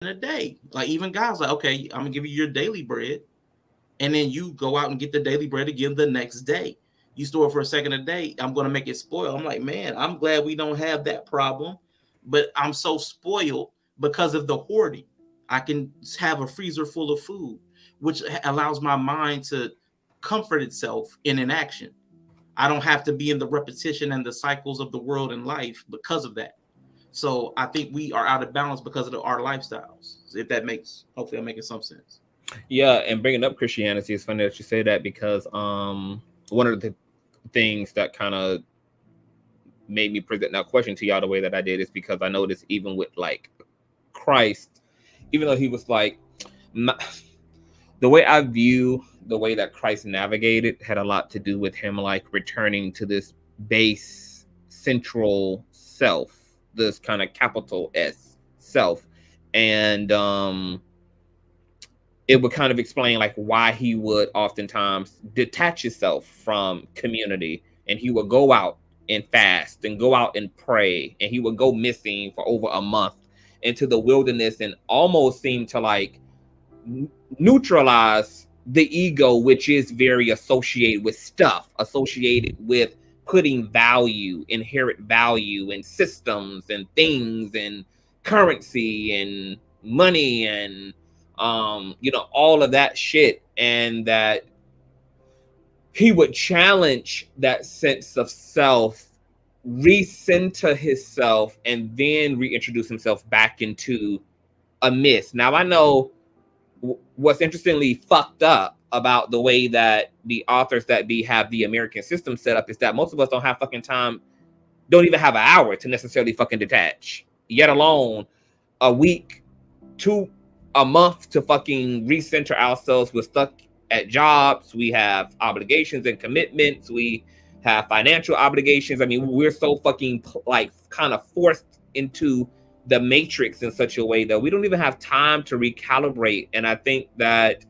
a day. Like even God's like, okay, I'm gonna give you your daily bread, and then you go out and get the daily bread again the next day. You store it for a second a day. I'm gonna make it spoil. I'm like, man, I'm glad we don't have that problem, but I'm so spoiled because of the hoarding. I can have a freezer full of food, which allows my mind to comfort itself in inaction. I don't have to be in the repetition and the cycles of the world and life because of that. So I think we are out of balance because of our lifestyles. If that makes, hopefully, I'm making some sense. Yeah, and bringing up Christianity, it's funny that you say that because one of the things that kind of made me present that question to y'all the way that I did is because I noticed even with like Christ, even though he was like the way I view the way that Christ navigated had a lot to do with him like returning to this base central self, this kind of capital S self. And it would kind of explain like why he would oftentimes detach himself from community, and he would go out and fast and go out and pray, and he would go missing for over a month into the wilderness and almost seem to like neutralize the ego, which is very associated with stuff, associated with putting value, inherent value in systems and things and currency and money and all of that shit. And that he would challenge that sense of self, recenter himself, and then reintroduce himself back into a mist. Now I know what's interestingly fucked up about the way that the authors that be have the American system set up is that most of us don't have fucking time, don't even have an hour to necessarily fucking detach, yet alone a week to a month to fucking recenter ourselves. We're stuck at jobs, we have obligations and commitments, we have financial obligations. I mean, we're so fucking like kind of forced into the matrix in such a way that we don't even have time to recalibrate. And I think that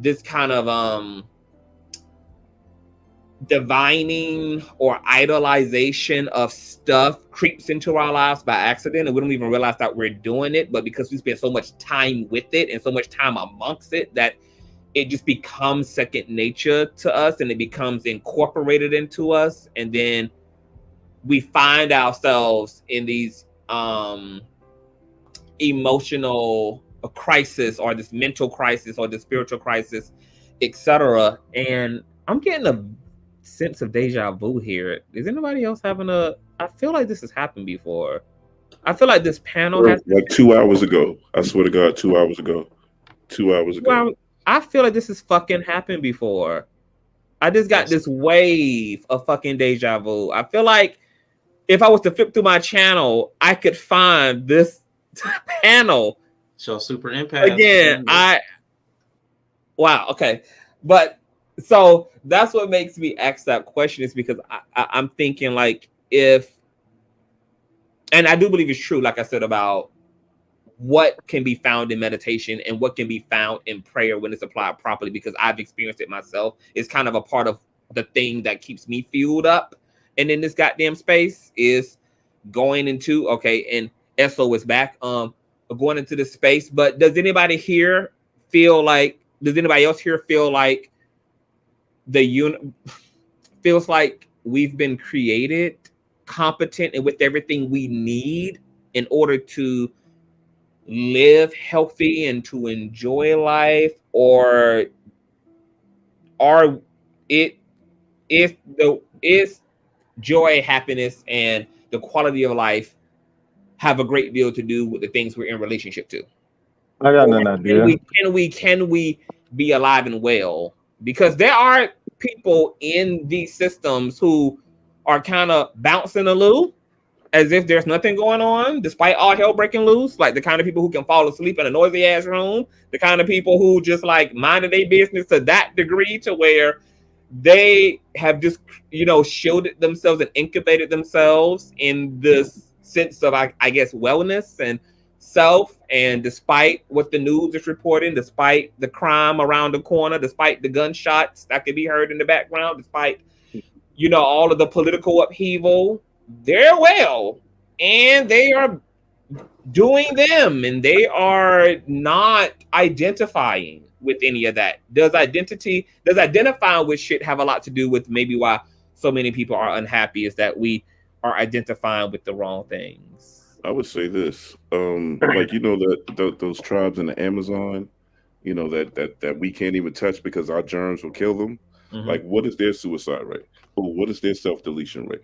this kind of divining or idolization of stuff creeps into our lives by accident, and we don't even realize that we're doing it. But because we spend so much time with it and so much time amongst it, that it just becomes second nature to us, and it becomes incorporated into us. And then we find ourselves in these emotional crisis, or this mental crisis, or this spiritual crisis, etc. And I'm getting a sense of deja vu here. Is anybody else having a? I feel like this has happened before. I feel like this panel has like 2 hours ago. I swear to God, 2 hours ago. 2 hours ago. Well, I feel like this has fucking happened before. I just got this wave of fucking deja vu. I feel like if I was to flip through my channel, I could find this panel. So super impact again. Wow. Okay, but so that's what makes me ask that question, is because I'm thinking like if, and I do believe it's true, like I said, about what can be found in meditation and what can be found in prayer when it's applied properly, because I've experienced it myself. It's kind of a part of the thing that keeps me fueled up. And in this goddamn space is going into, okay, and Esso is back, going into this space. But does anybody else here feel like feels like we've been created competent and with everything we need in order to live healthy and to enjoy life? Or is joy, happiness, and the quality of life have a great deal to do with the things we're in relationship to? I got an idea. Can we be alive and well? Because there are people in these systems who are kind of bouncing a little as if there's nothing going on, despite all hell breaking loose. Like the kind of people who can fall asleep in a noisy ass room, the kind of people who just like minded their business to that degree to where they have just, shielded themselves and incubated themselves in this sense of, I guess, wellness and self. And despite what the news is reporting, despite the crime around the corner, despite the gunshots that can be heard in the background, despite, all of the political upheaval, they're well, and they are doing them, and they are not identifying with any of that. Does identifying with shit have a lot to do with maybe why so many people are unhappy? Is that we are identifying with the wrong things? I would say this, like that those tribes in the Amazon, that we can't even touch because our germs will kill them. Mm-hmm. Like, what is their suicide rate? Or what is their self-deletion rate?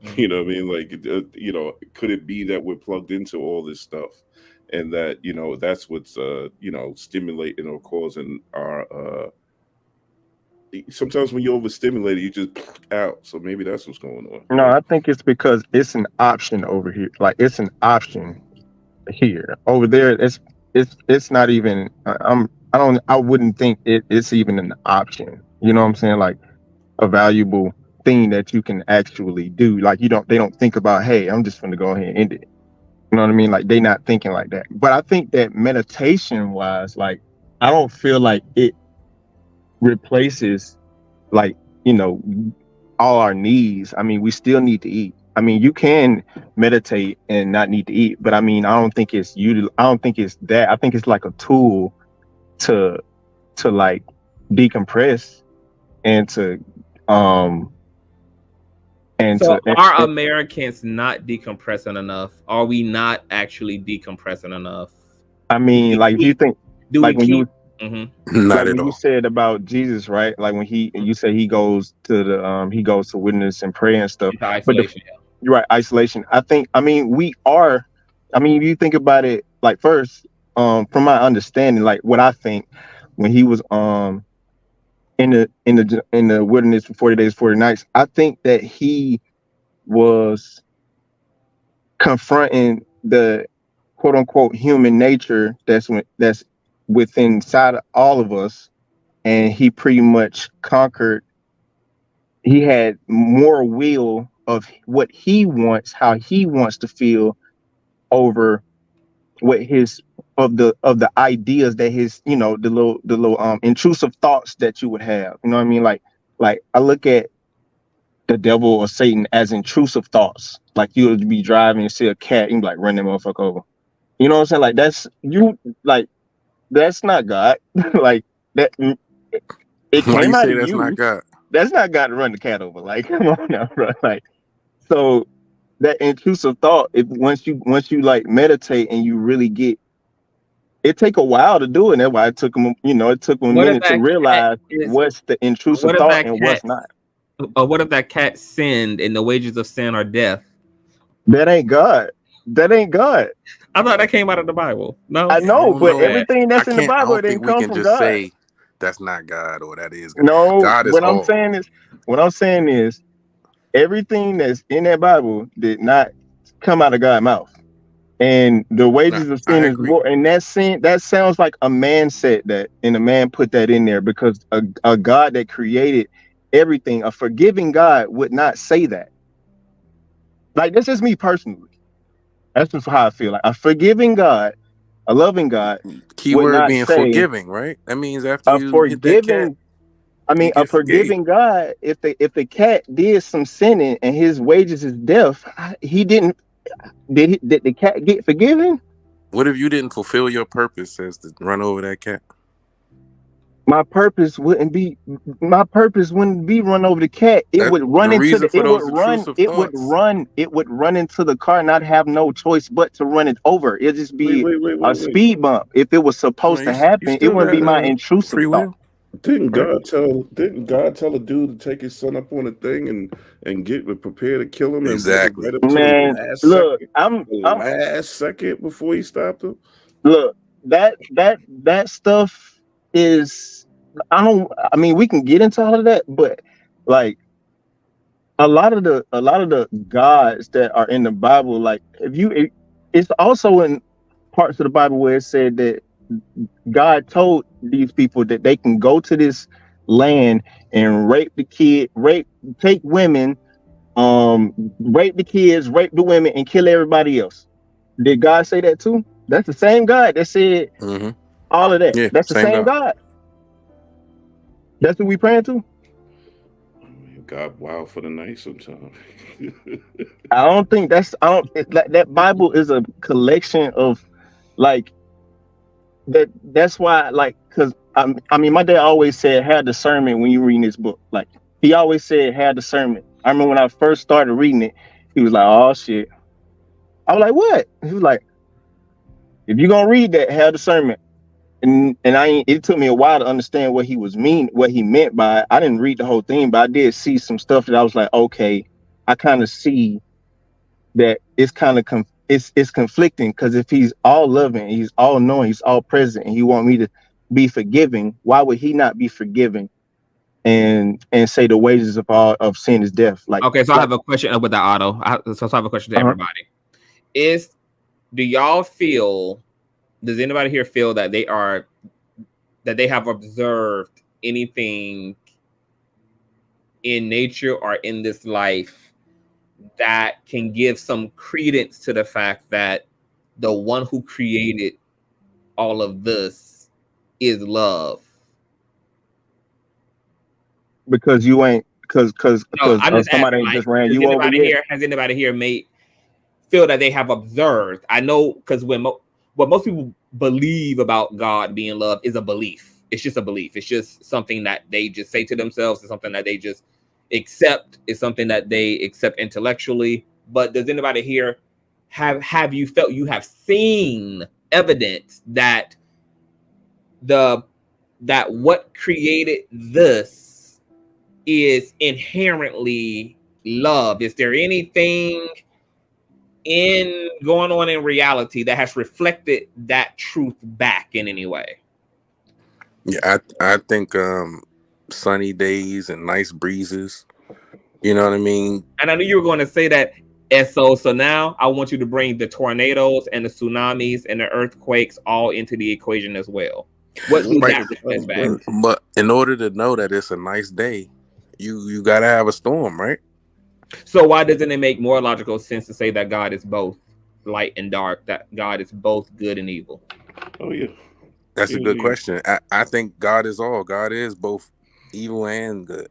Mm-hmm. You know what I mean? Like, could it be that we're plugged into all this stuff, and that that's what's stimulating or causing our sometimes when you're overstimulated, you just out. So maybe that's what's going on. No, I think it's because it's an option over here. Like, it's an option here. Over there, it's not even. I wouldn't think it's even an option. You know what I'm saying? Like, a valuable thing that you can actually do. Like, they don't think about, hey, I'm just going to go ahead and end it. You know what I mean? Like, they not thinking like that. But I think that meditation wise, like, I don't feel like it replaces, like, all our needs. I mean, we still need to eat. I mean, you can meditate and not need to eat, but I mean, I don't think it's that. I think it's like a tool to like decompress and to are Americans not decompressing enough? Are we not actually decompressing enough? I mean, like, do you think, like, when you not at all. You said about Jesus, right? Like, when you said he goes to witness and pray and stuff. Isolation, you're right, isolation. If you think about it, like, first, from my understanding, like, what I think, when he was in the wilderness for 40 days, 40 nights, I think that he was confronting the quote unquote human nature that's within inside of all of us, and he pretty much conquered. He had more will of what he wants, how he wants to feel, over what of the ideas that his, the little intrusive thoughts that you would have. You know what I mean? Like I look at the devil or Satan as intrusive thoughts. Like, you would be driving and see a cat and be like, run that motherfucker over. You know what I'm saying? Like, that's not God. Like, that it came out of you. Not God? That's not God to run the cat over. Like, come on now, bro. Like, so that intrusive thought, once you like meditate and you really get, it take a while to do it. And that's why it took him, a minute to realize what's the intrusive thought and what's not. But what if that cat sinned and the wages of sin are death? That ain't God. That ain't God. I thought that came out of the Bible. No, I know, but everything that's in the Bible, it didn't come from God. Say that's not God or that is God. No, God is what I'm saying is everything that's in that Bible did not come out of God's mouth. And the wages of sin is war. And that sounds like a man said that, and a man put that in there, because a God that created everything, a forgiving God, would not say that. Like, that's just me personally. That's just how I feel. Like, a forgiving God, a loving God. Keyword being forgiving, right? That means after you hit that cat, a forgiving God, if the cat did some sinning and his wages is death, did the cat get forgiven? What if you didn't fulfill your purpose as to run over that cat? My purpose wouldn't be run over the cat. It would run into the car, and not have no choice but to run it over. It'd just be a speed bump. If it was supposed to happen, it wouldn't be my intrusive thought. Didn't God tell a dude to take his son up on a thing and get prepared to kill him? Exactly. Man, look, last second before he stopped him. Look, that stuff is, we can get into all of that, but like a lot of the gods that are in the Bible, like it's also in parts of the Bible where it said that God told these people that they can go to this land and take women, rape the kids, rape the women, and kill everybody else. Did God say that too? That's the same God that said all of that. Yeah, that's the same God. That's who we praying to. God wild for the night sometimes. I don't think that's I don't that Bible is a collection of like that's why like because I mean my dad always said have discernment when you reading this book. Like he always said have discernment. I remember when I first started reading it, he was like, "Oh shit." I was like, "What?" He was like, "If you're gonna read that, have discernment." And I it took me a while to understand what he meant by it. I didn't read the whole thing, but I did see some stuff that I was like, okay, I kind of see that it's kind of it's conflicting because if he's all loving, he's all knowing, he's all present, and he want me to be forgiving, why would he not be forgiving and say the wages of sin is death? Like okay, so I have a question with that Otto. So I have a question to everybody. Do y'all feel? Does anybody here feel that they have observed anything in nature or in this life that can give some credence to the fact that the one who created all of this is love? Because you ain't because somebody ain't just ran you over yet. Has anybody here feel that they have observed? I know because what most people believe about God being love is a belief. It's just a belief. It's just something that they just say to themselves. It's something that they just accept. It's something that they accept intellectually. But does anybody here have you felt you have seen evidence that that what created this is inherently love? Is there anything going on in reality that has reflected that truth back in any way? Yeah, I think sunny days and nice breezes. You know what I mean? And I knew you were going to say that, So now I want you to bring the tornadoes and the tsunamis and the earthquakes all into the equation as well. What do that reflect back? But in order to know that it's a nice day, you gotta have a storm, right? So why doesn't it make more logical sense to say that God is both light and dark, that God is both good and evil? Oh yeah, that's a good question. I think God is all. God is both evil and good.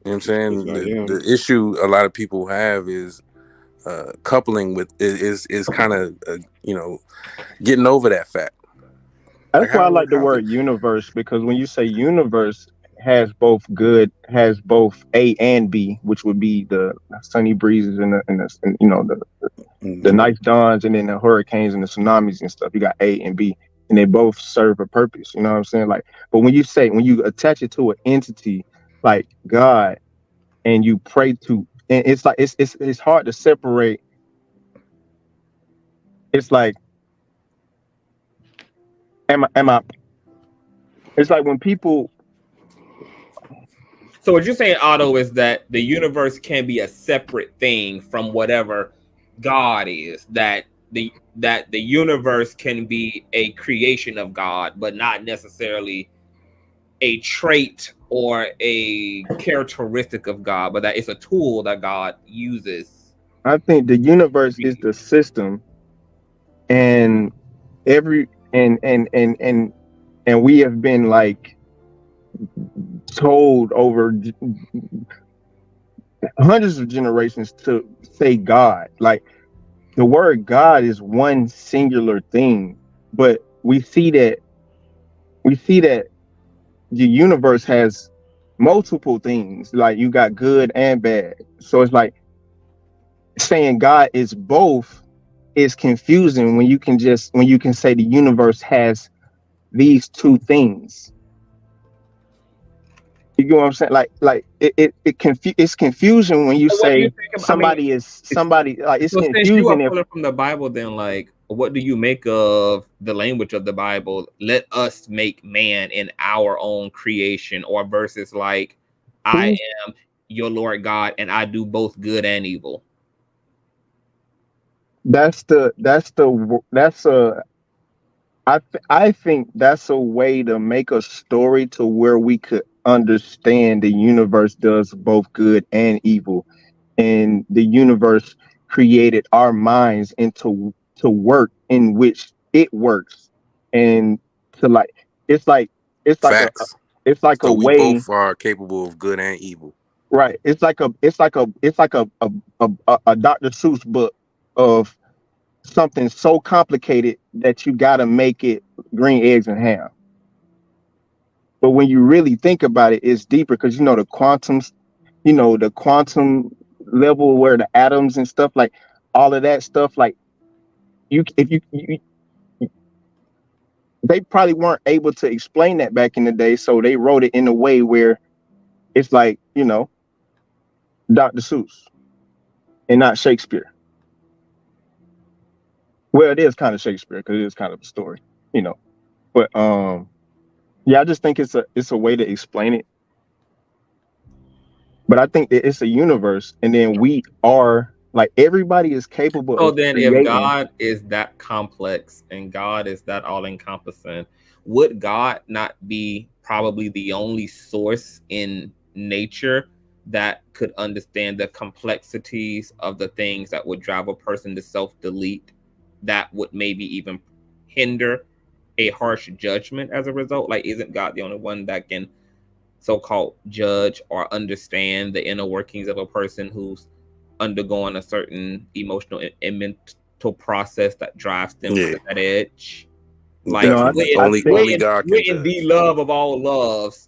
You know what I'm saying? The issue a lot of people have is coupling with is kind of getting over that fact. That's why I like the word universe, because when you say universe has both A and B, which would be the sunny breezes and the nice dawns, and then the hurricanes and the tsunamis and stuff. You got A and B, and they both serve a purpose. You know what I'm saying? Like, but when you attach it to an entity like God, and you pray to, and it's like it's hard to separate. It's like, it's like when people. So what you're saying, Otto, is that the universe can be a separate thing from whatever God is. That the universe can be a creation of God, but not necessarily a trait or a characteristic of God, but that it's a tool that God uses. I think the universe is the system, and and we have been like told over hundreds of generations to say God. Like, the word God is one singular thing, but we see that the universe has multiple things. Like, you got good and bad. So it's like saying God is both is confusing when you can say the universe has these two things. You get what I'm saying? Like it's confusion when you say somebody is somebody. Like, it's confusing. If from the Bible, then like, what do you make of the language of the Bible? Let us make man in our own creation, or versus like, I am your Lord God, and I do both good and evil. I think that's a way to make a story to where we could understand the universe does both good and evil, and the universe created our minds into to work in which it works, and to like it's like Facts. it's like so a we way. Both are capable of good and evil. Right. It's like a Dr. Seuss book of something so complicated that you got to make it green eggs and ham. But when you really think about it, it's deeper because the quantum level where the atoms and stuff, like all of that stuff, like you they probably weren't able to explain that back in the day, so they wrote it in a way where it's like, Dr. Seuss and not Shakespeare. Well, it is kind of Shakespeare because it is kind of a story, But yeah, I just think it's a way to explain it. But I think that it's a universe, and then we are like everybody is capable So of then, creating. if God is that complex and God is that all-encompassing, would God not be probably the only source in nature that could understand the complexities of the things that would drive a person to self-delete, that would maybe even hinder a harsh judgment as a result? Like, isn't God the only one that can so-called judge or understand the inner workings of a person who's undergoing a certain emotional and mental process that drives them to that edge? Like, only God can wouldn't the love of all loves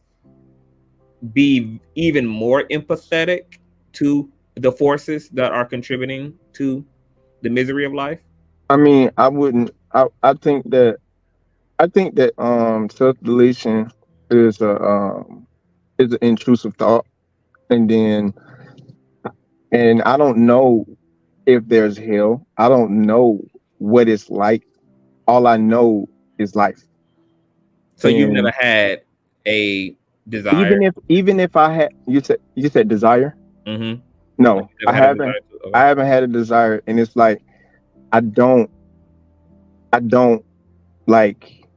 be even more empathetic to the forces that are contributing to the misery of life? I mean, I wouldn't. I think that self-deletion is an intrusive thought, and I don't know if there's hell. I don't know what it's like. All I know is life. So you've never had a desire? Even if I had, you said desire. Mm-hmm. No, I haven't. I haven't had a desire, and it's like I don't like.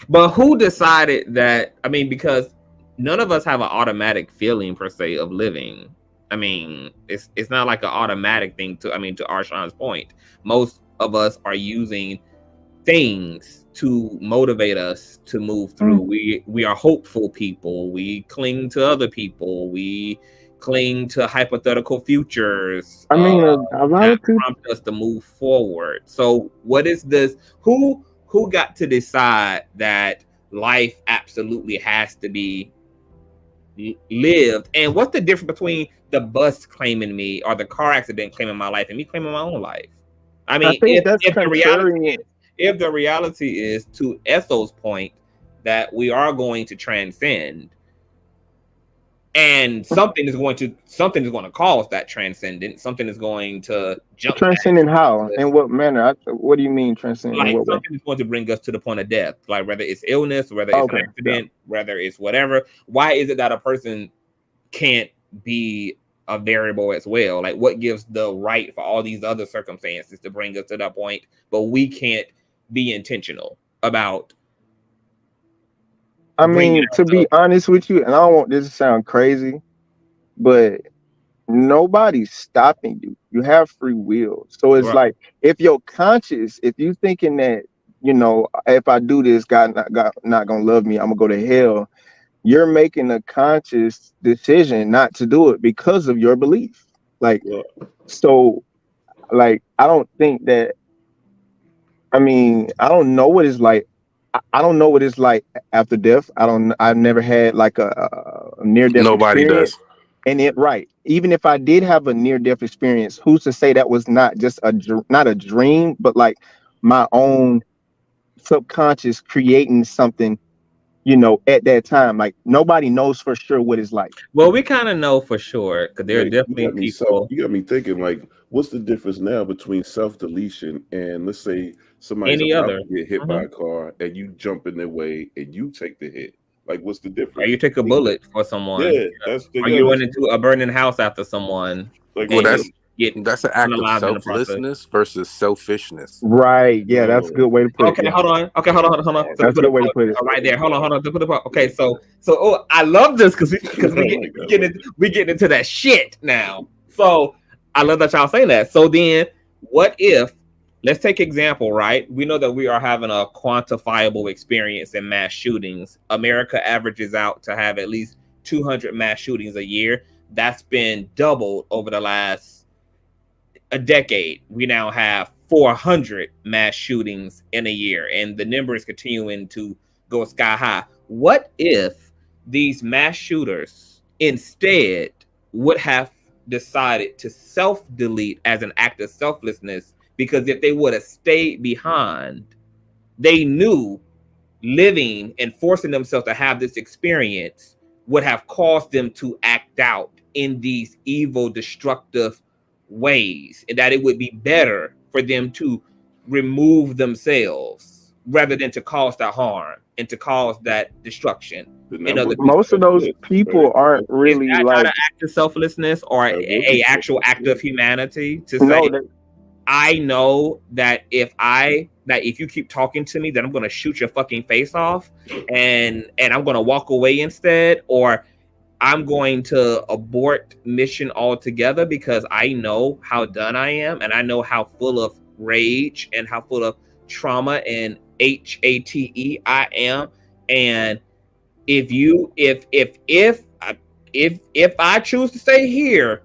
But who decided that? I mean, because none of us have an automatic feeling per se of living. I mean, it's not like an automatic thing to Arshawn's point. Most of us are using things to motivate us to move through. We are hopeful people. We cling to other people. We cling to hypothetical futures. I mean, a lot of people prompt us to move forward. So what is this? Who got to decide that life absolutely has to be lived? And what's the difference between the bus claiming me or the car accident claiming my life and me claiming my own life? I mean, if the reality is, to Ethel's point, that we are going to transcend, and something is going to cause that transcendence. Something is going to jump. Transcending how? In what manner? What do you mean transcending? Like, something is going to bring us to the point of death. Like, whether it's illness, whether it's an accident, whether it's whatever. Why is it that a person can't be a variable as well? Like, what gives the right for all these other circumstances to bring us to that point, but we can't be intentional about? I mean, to be honest with you, and I don't want this to sound crazy, but nobody's stopping you. You have free will. So it's like, if you're conscious, if you thinking that, if I do this, God not gonna love me, I'm gonna go to hell, you're making a conscious decision not to do it because of your belief. So I don't think that, I mean, I don't know what it's like. I don't know what it's like after death. I've never had like a near-death experience. Does. And even if I did have a near-death experience, who's to say that was not just not a dream, but like my own subconscious creating something, at that time? Like, nobody knows for sure what it's like. Well, we kind of know for sure, because there are definitely people. You got me thinking, like, what's the difference now between self-deletion and, let's say, somebody's about to get hit by a car and you jump in their way and you take the hit? Like, what's the difference? Or you take a bullet for someone. Yeah, or you run into a burning house after someone. Like, well, that's an act of selflessness versus selfishness. Right. Yeah, that's a good way to put it. Okay, hold on. That's a good way to put it. Right there. Hold on. Okay, so I love this because we get into that shit now. So I love that y'all saying that. So then, what if? Let's take example, right? We know that we are having a quantifiable experience in mass shootings. America averages out to have at least 200 mass shootings a year. that's been doubled over the last a decade. We now have 400 mass shootings in a year, and the number is continuing to go sky high. What if these mass shooters instead would have decided to self-delete as an act of selflessness? Because if they would have stayed behind, they knew living and forcing themselves to have this experience would have caused them to act out in these evil, destructive ways, and that it would be better for them to remove themselves rather than to cause that harm and to cause that destruction. Most of those people aren't really is that like not an act of selflessness or a actual act of humanity to say, I know that if you keep talking to me, then I'm going to shoot your fucking face off and I'm going to walk away instead, or I'm going to abort mission altogether because I know how done I am, and I know how full of rage and how full of trauma and HATE I am. And if I choose to stay here,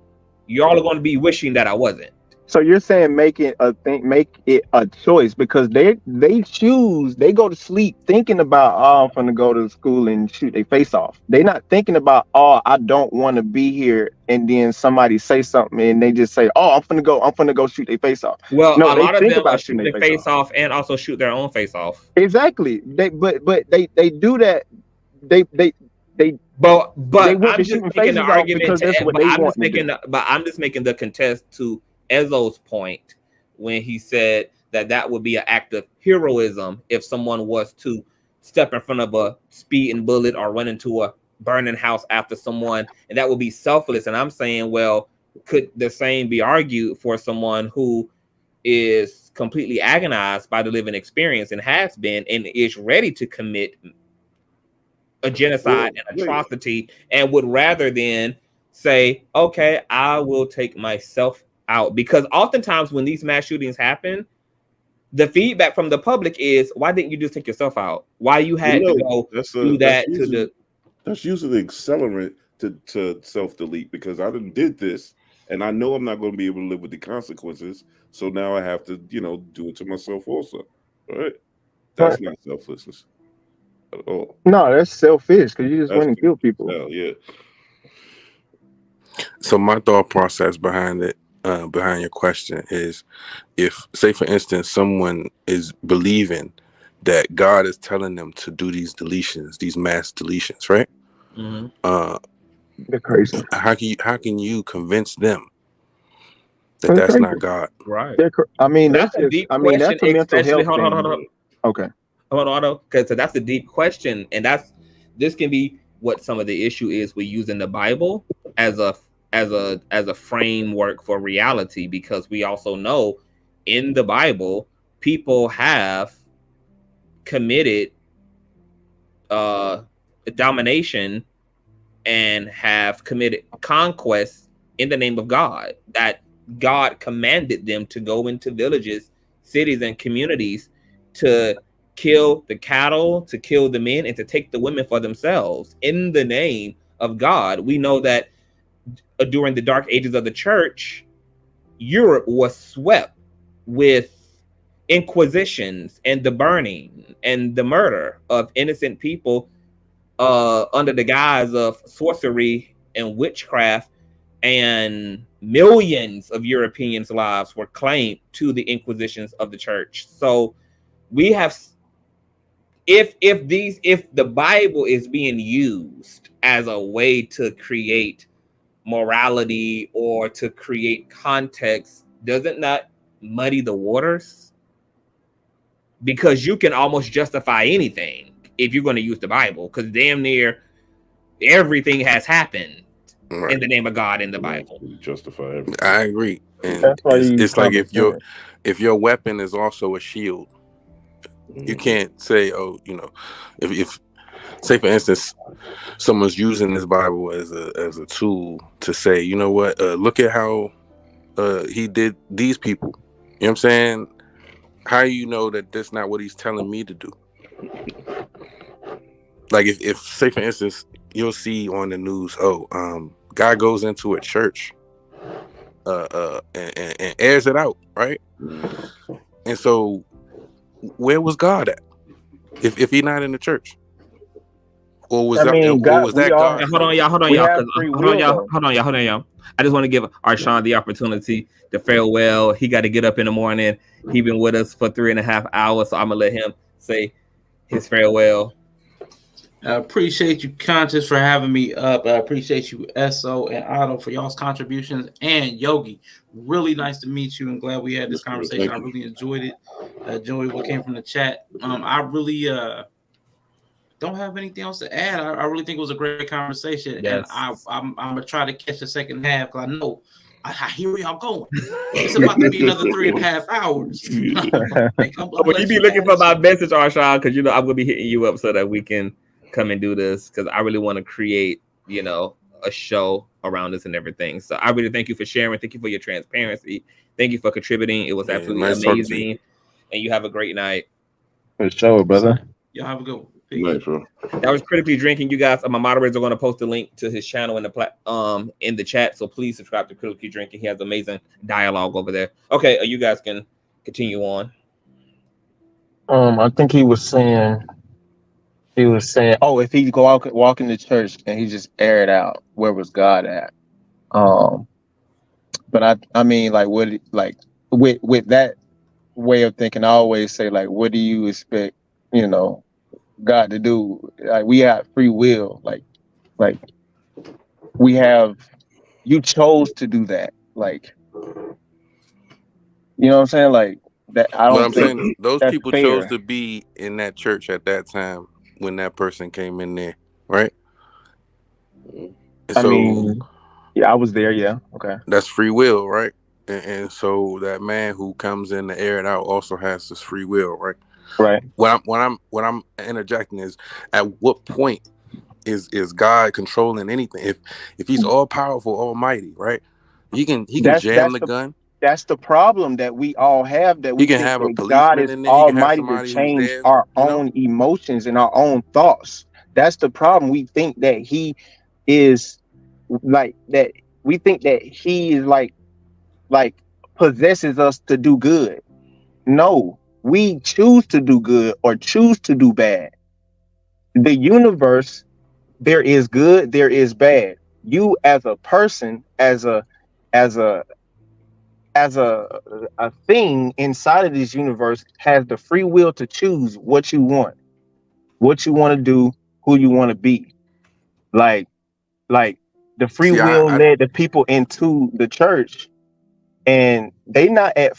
y'all are going to be wishing that I wasn't. So you're saying make it a choice, because they go to sleep thinking about, oh, I'm gonna go to school and shoot their face off. They're not thinking about, oh, I don't want to be here, and then somebody say something and they just say, oh, I'm gonna go shoot their face off. Well, no, a lot of them shoot their face off and also shoot their own face off. Exactly. They do that. But I'm just making the argument I'm just making the contest to Ezzo's point when he said that would be an act of heroism if someone was to step in front of a speeding bullet or run into a burning house after someone, and that would be selfless. And I'm saying, well, could the same be argued for someone who is completely agonized by the living experience and has been and is ready to commit a genocide and atrocity and would rather than say, okay, I will take myself out? Because oftentimes when these mass shootings happen, the feedback from the public is, why didn't you just take yourself out? Why you had to go do that to the... That's usually the accelerant to self-delete, because I did this and I know I'm not going to be able to live with the consequences. So now I have to, do it to myself also. All right? That's not selflessness at all. No, that's selfish, because you just want to kill people. Hell yeah. So my thought process behind it, behind your question, is if, say for instance, someone is believing that God is telling them to do these deletions, these mass deletions, right? Mm-hmm. They're crazy. How can you convince them that that's not God? Right. That's a deep question. That's a mental health hold thing. On. Okay. Hold on, because that's a deep question, and this can be what some of the issue is with using the Bible as a framework for reality, because we also know in the Bible people have committed domination and have committed conquest in the name of God, that God commanded them to go into villages, cities, and communities to kill the cattle, to kill the men, and to take the women for themselves in the name of God. We know that during the dark ages of the church, Europe was swept with inquisitions and the burning and the murder of innocent people under the guise of sorcery and witchcraft, and millions of Europeans' lives were claimed to the inquisitions of the church. So we have, if the Bible is being used as a way to create morality or to create context, doesn't that muddy the waters? Because you can almost justify anything if you're going to use the Bible, because damn near everything has happened in the name of God in the Bible. Justify everything. I agree. And it's like if your weapon is also a shield, you can't say, oh, if say for instance someone's using this Bible as a tool to say, you know what, look at how he did these people. You know what I'm saying? How do you know that that's not what he's telling me to do? Like if say for instance you'll see on the news, guy goes into a church, and airs it out, right? And so, where was God at? If he's not in the church, or was I mean, God, was that God? Hold on, y'all. We have free will, though. Hold on, y'all. I just want to give Arshawn the opportunity to farewell. He got to get up in the morning. He been with us for 3.5 hours, so I'm gonna let him say his farewell. I appreciate you, Conscious, for having me up. I appreciate you, Esso and Otto, for y'all's contributions, and Yogi. Really nice to meet you, and glad we had this conversation. I really enjoyed it. Enjoyed what came from the chat. I really don't have anything else to add. I really think it was a great conversation, Yes. and I'm gonna try to catch the second half because I know I hear where y'all going. It's about to be another 3.5 hours. Well, you be looking for my message, Arshawn, because I'm gonna be hitting you up so that we can come and do this, because I really want to create, a show around this and everything. So I really thank you for sharing. Thank you for your transparency. Thank you for contributing. It was absolutely amazing. And you have a great night. For sure, brother. Y'all have a good one. Nice, bro. That was Critically Drinking. You guys, my moderators are going to post a link to his channel in the chat. So please subscribe to Critically Drinking. He has amazing dialogue over there. Okay, you guys can continue on. I think he was saying, oh, if he go out walk in the church and he just air it out, where was God at? But I mean, like, what, like, with that way of thinking, I always say, like, what do you expect, God to do? Like, we have free will, like we have, you chose to do that, like, you know what I'm saying? Like that. I don't think saying, those that's people fair. chose to be in that church at that time when that person came in there, right? I mean, yeah, I was there. Yeah, okay. That's free will, right? And so that man who comes in to air it out also has this free will, right? Right. What I'm interjecting is, at what point is God controlling anything? If he's all powerful, almighty, right? He can jam the gun. That's the problem that we all have. That we can think have a that policeman God is in there. He can have almighty to somebody who's change there, our own emotions and our own thoughts. That's the problem. We think that he is like that. We think that he is like possesses us to do good. No, we choose to do good or choose to do bad. The universe, there is good, there is bad. You as a person, as a thing inside of this universe, has the free will to choose what you want to do, who you want to be. Like the free will led the people into the church, and they not at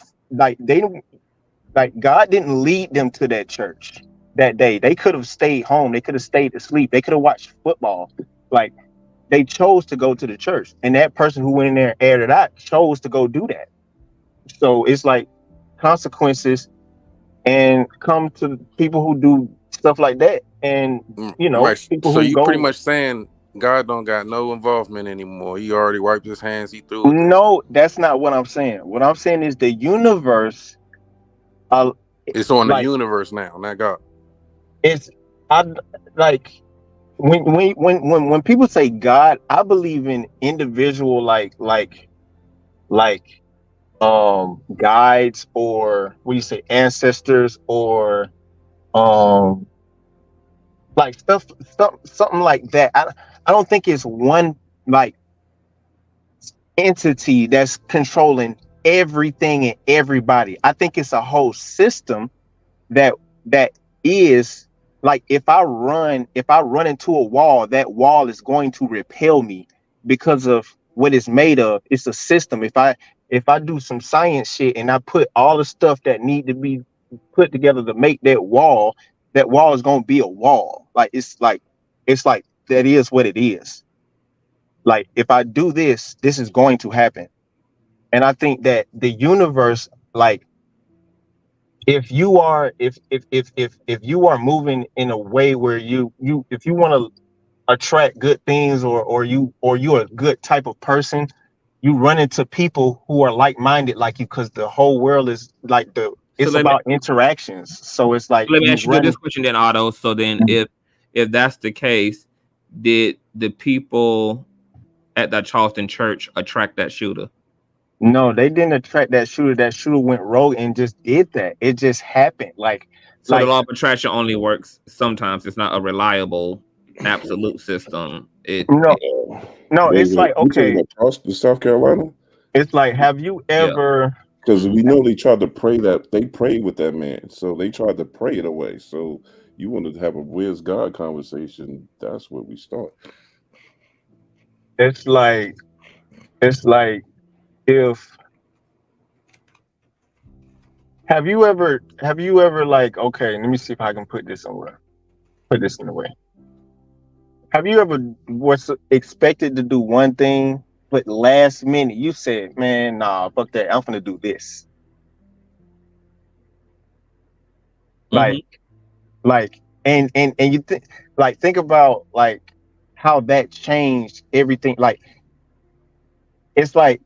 God didn't lead them to that church that day. They could have stayed home. They could have stayed asleep. They could have watched football. Like, they chose to go to the church, and that person who went in there and aired it out chose to go do that. So it's like consequences, and come to people who do stuff like that, and people so who you go. pretty much saying God don't got no involvement anymore. He already wiped his hands. He threw it. No, that's not what I'm saying. What I'm saying is the universe. It's on the universe now, not God. It's when people say God, I believe in individual guides, or what do you say, ancestors, or like something like that. I don't think it's one like entity that's controlling everything and everybody. I think it's a whole system that is like, if I run into a wall, that wall is going to repel me because of what it's made of. It's a system. If I do some science shit and I put all the stuff that need to be put together to make that wall is going to be a wall. Like, it's like that is what it is. Like, if I do this is going to happen. And I think that the universe, like, if you are moving in a way where if you want to attract good things, or you're a good type of person, you run into people who are like-minded like you, because the whole world is like it's about interactions. So it's like, let me ask you this question then, Otto. So then if that's the case, did the people at that Charleston church attract that shooter? No, they didn't attract that shooter. That shooter went rogue and just did that. It just happened. So the law of attraction only works sometimes. It's not a reliable, absolute system. No, it's like, you talking okay, about South Carolina? it's like, have you ever? Because we know they tried to pray that they prayed with that man, so they tried to pray it away. So you wanted to have a where's God conversation. That's where we start. It's like if have you ever like, okay, let me see if I can put this in a way. Have you ever was expected to do one thing, but last minute you said, man, nah, fuck that, I'm gonna do this. Like and you think about like how that changed everything. Like it's like,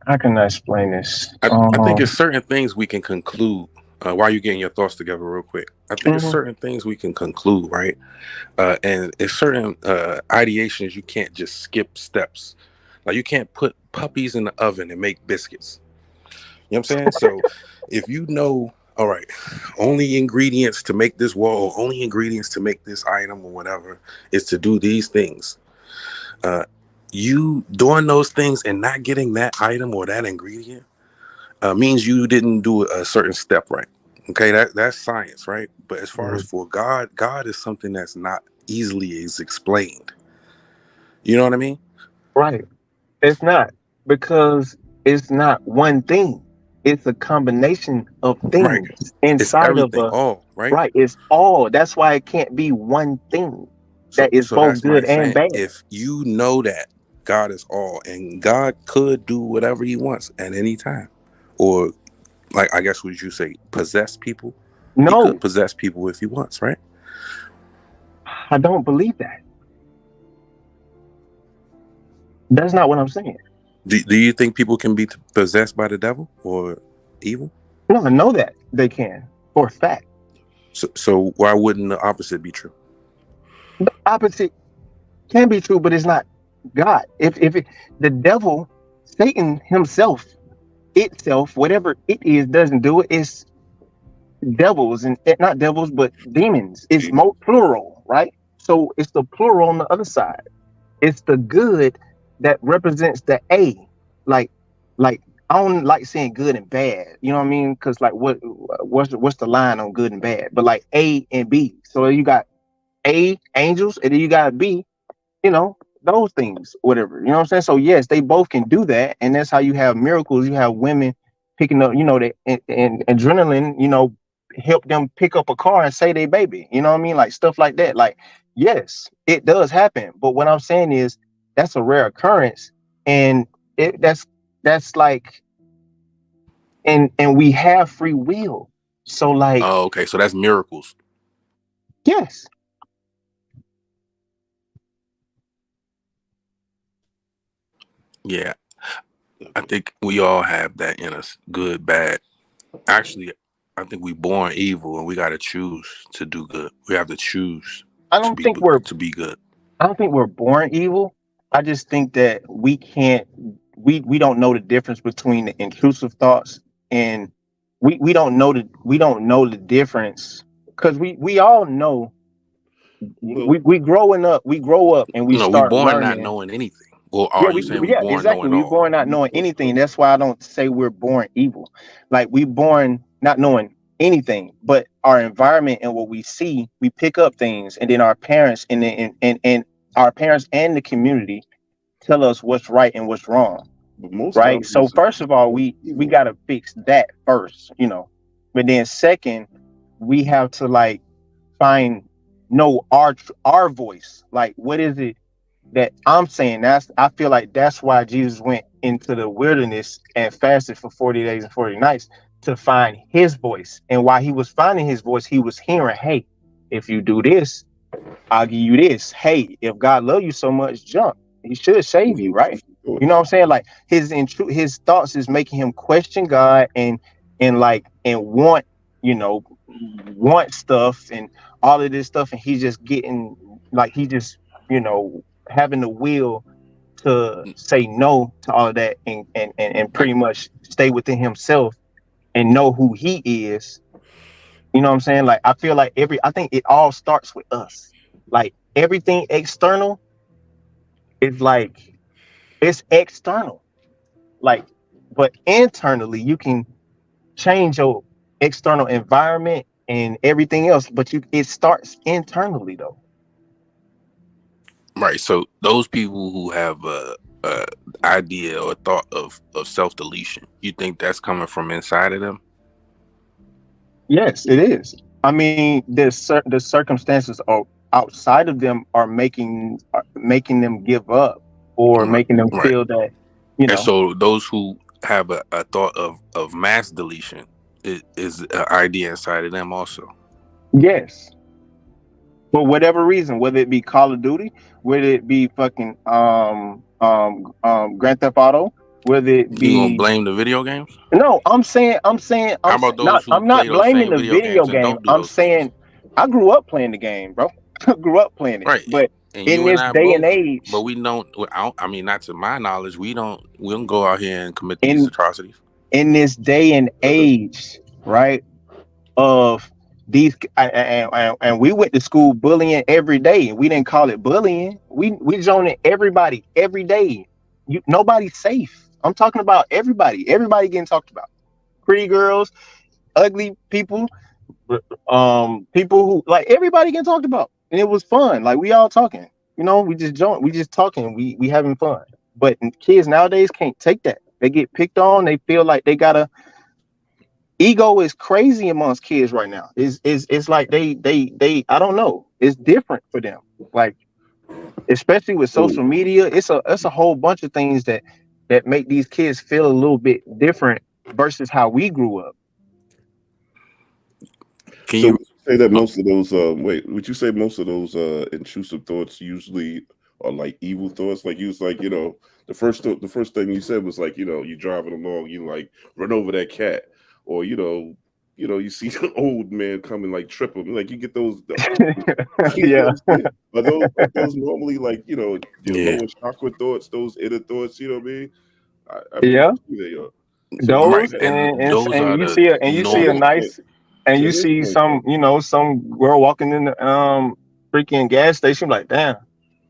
how can I explain this? I think it's certain things we can conclude. While you're getting your thoughts together real quick, I think it's certain things we can conclude, right? And it's certain ideations you can't just skip steps. Like you can't put puppies in the oven and make biscuits. You know what I'm saying? So if you know, all right, only ingredients to make this wall, only ingredients to make this item or whatever is to do these things. You doing those things and not getting that item or that ingredient means you didn't do a certain step right. Okay, that's science, right? But as far as for God is something that's not easily explained. You know what I mean? Right. It's not, because it's not one thing. It's a combination of things inside of a all, right? Right. It's all. That's why it can't be one thing that is both good and bad. If you know that God is all, and God could do whatever he wants at any time, or like, I guess, would you say possess people? No. He could possess people if he wants, right? I don't believe that. That's not what I'm saying. Do you think people can be possessed by the devil or evil? No, I know that they can, for a fact. So why wouldn't the opposite be true? The opposite can be true, but it's not God. If the devil, Satan himself, itself, whatever it is, doesn't do it, it's devils, and not devils, but demons. It's more plural, right? So it's the plural on the other side. It's the good that represents the A. Like I don't like saying good and bad. You know what I mean? Because like what's the line on good and bad? But like A and B. So you got A, angels, and then you got B, those things, whatever. You know what I'm saying? So yes, they both can do that, and that's how you have miracles. You have women picking up, and adrenaline, help them pick up a car and say they baby. You know what I mean? Like stuff like that. Like, yes, it does happen. But what I'm saying is that's a rare occurrence, and that's like, and we have free will. So like, oh, okay, so that's miracles. Yes. Yeah, I think we all have that in us, good, bad. Actually, I think we born evil and we got to choose to do good. We have to choose to be good. I don't think we're born evil. I just think that we don't know the difference between the intrusive thoughts, and we don't know the difference, because we all know. We grow up and we start we born learning. Not knowing anything. Well, are you saying we born exactly. knowing We're born not knowing anything. That's why I don't say we're born evil. Like, we born not knowing anything, but our environment and what we see, we pick up things, and then our parents and our parents and the community tell us what's right and what's wrong. Right. So first of all, we got to fix that first, but then second, we have to like know our voice. Like, what is it that I'm saying? I feel like that's why Jesus went into the wilderness and fasted for 40 days and 40 nights, to find his voice. And while he was finding his voice, he was hearing, hey, if you do this, I'll give you this. Hey, if God loves you so much, jump. He should save you, right? You know what I'm saying? Like, his thoughts is making him question God and want stuff and all of this stuff, and he's just getting like, he just having the will to say no to all of that and pretty much stay within himself and know who he is. You know what I'm saying? Like I feel like I think it all starts with us. Like everything external is like it's external. Like, but internally you can change your external environment and everything else, but it starts internally though. Right. So those people who have a idea or thought of self-deletion, you think that's coming from inside of them? Yes, it is. I mean, the circumstances are outside of them are making them give up or making them Right. feel that, you know. And so those who have a thought of mass deletion is an idea inside of them also. Yes. For whatever reason, whether it be Call of Duty, whether it be fucking Grand Theft Auto, whether it be You gonna blame the video games? No, I'm saying How about those who I'm play not those blaming same the video games and game. don't do I'm those saying things? I grew up playing the game, bro. I grew up playing it. Right. But And in you and this I day both, and age, but we don't. I mean, not to my knowledge, we don't go out here and commit these atrocities. In this day and age, right? Of these and we went to school bullying every day. We didn't call it bullying. We zoning everybody every day. Nobody's safe. I'm talking about everybody. Everybody getting talked about. Pretty girls, ugly people, people who like everybody getting talked about. And it was fun. Like we all talking. You know, we just talking. We having fun. But kids nowadays can't take that. They get picked on. They feel like they gotta ego is crazy amongst kids right now. It's like they I don't know. It's different for them. Like especially with social media, it's a whole bunch of things that make these kids feel a little bit different versus how we grew up. Would you say that most of those would you say most of those intrusive thoughts usually are like evil thoughts? Like you was like, you know, the first thing you said was like, you know, you driving along, you like run over that cat, or you you see an old man coming, like trip him, like you get those. Yeah. Are those normally like your lower chakra thoughts, those inner thoughts? You know what I mean? I Yeah. they are. Those right. And those and are you the see a nice and you see some girl walking in the freaking gas station like damn.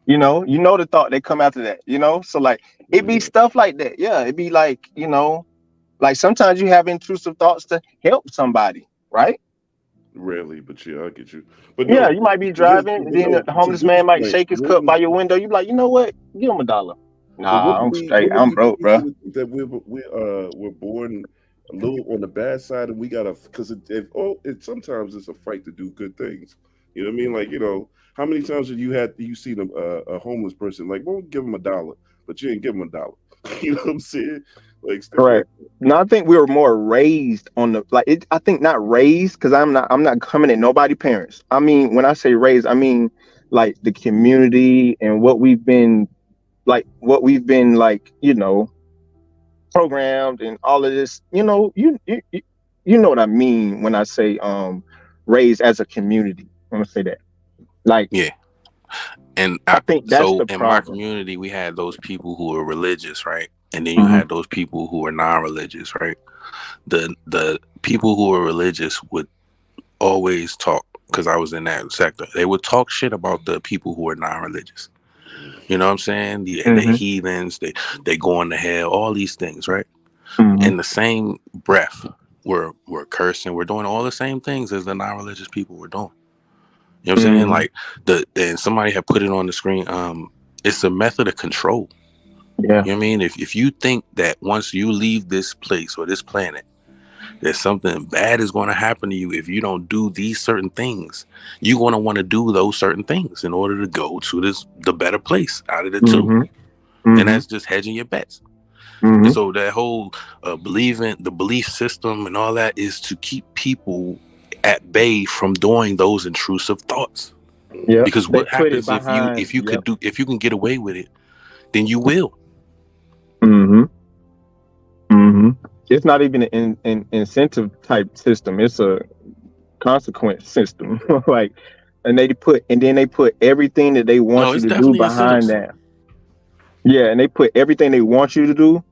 You know the thought they come after that, so like it be stuff like that. Yeah, it be like like sometimes you have intrusive thoughts to help somebody, right? Rarely, but yeah, I get you. But Yeah, no, you might be driving, and then the homeless man might shake his cup by your window. You be like, you know what? Give him $1. Nah, I'm straight. I'm broke, bro. That we're born a little on the bad side, and we gotta because sometimes it's a fight to do good things. You know what I mean? Like how many times have you seen a homeless person like, well, give him $1, but you ain't give him $1. You know what I'm saying? Like stuff right. like that. No, I think we were more raised on the I think not raised because I'm not coming at nobody parents. I mean, when I say raised, I mean like the community and what we've been like programmed and all of this. You know what I mean when I say raised as a community. I'm gonna say that. Like yeah. And I think that's the in problem. my community, we had those people who were religious, right? And then you had those people who were non-religious, right? The people who were religious would always talk, because I was in that sector. They would talk shit about the people who were non-religious. You know what I'm saying? The heathens, they going to hell, all these things, right? In the same breath, we're cursing, we're doing all the same things as the non-religious people were doing. You know what I'm saying? Like and somebody had put it on the screen. It's a method of control. Yeah. You know what I mean? If you think that once you leave this place or this planet, that something bad is going to happen to you if you don't do these certain things, you're going to want to do those certain things in order to go to the better place out of the two. And that's just hedging your bets. And so that whole the belief system and all that is to keep people at bay from doing those intrusive thoughts. Yeah. Because what happens if you can get away with it, then you will. It's not even an incentive type system. It's a consequence system. Like and then they put everything that they want you to do behind that. Yeah, and they put everything they want you to do,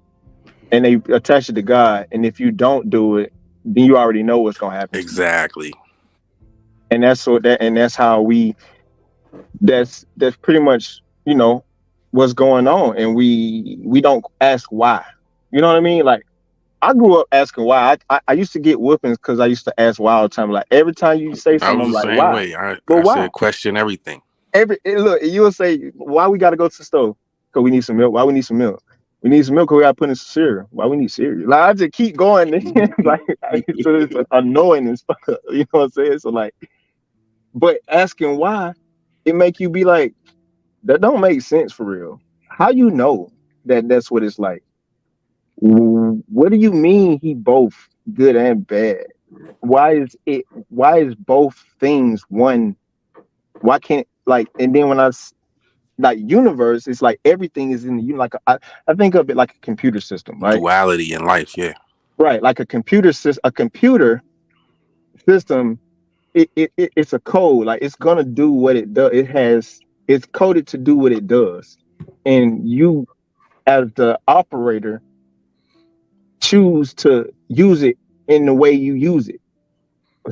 and they attach it to God. And if you don't do it, then you already know what's gonna happen. Exactly. And that's that's pretty much, you know, what's going on. And we don't ask why. You know what I mean? Like, I grew up asking why. I used to get whoopings because I used to ask why all the time. Like, every time you say something, I'm like, why? Way. I said question everything. Look, you'll say, why we got to go to the store? Because we need some milk. Why we need some milk? We need some milk because we got to put in some cereal. Why we need cereal? Like, I just keep going. Like, so it's annoying and stuff. You know what I'm saying? So, like, but asking why, it make you be like, that don't make sense for real. How you know that that's what it's like? What do you mean he both good and bad? Why is both things one? Why can't, like, and then when like universe, it's like everything is in the like I think of it like a computer system, right? Duality in life, yeah. Right, like a computer system. It's a code. Like, it's gonna do what it does. It's coded to do what it does, and you, as the operator, choose to use it in the way you use it,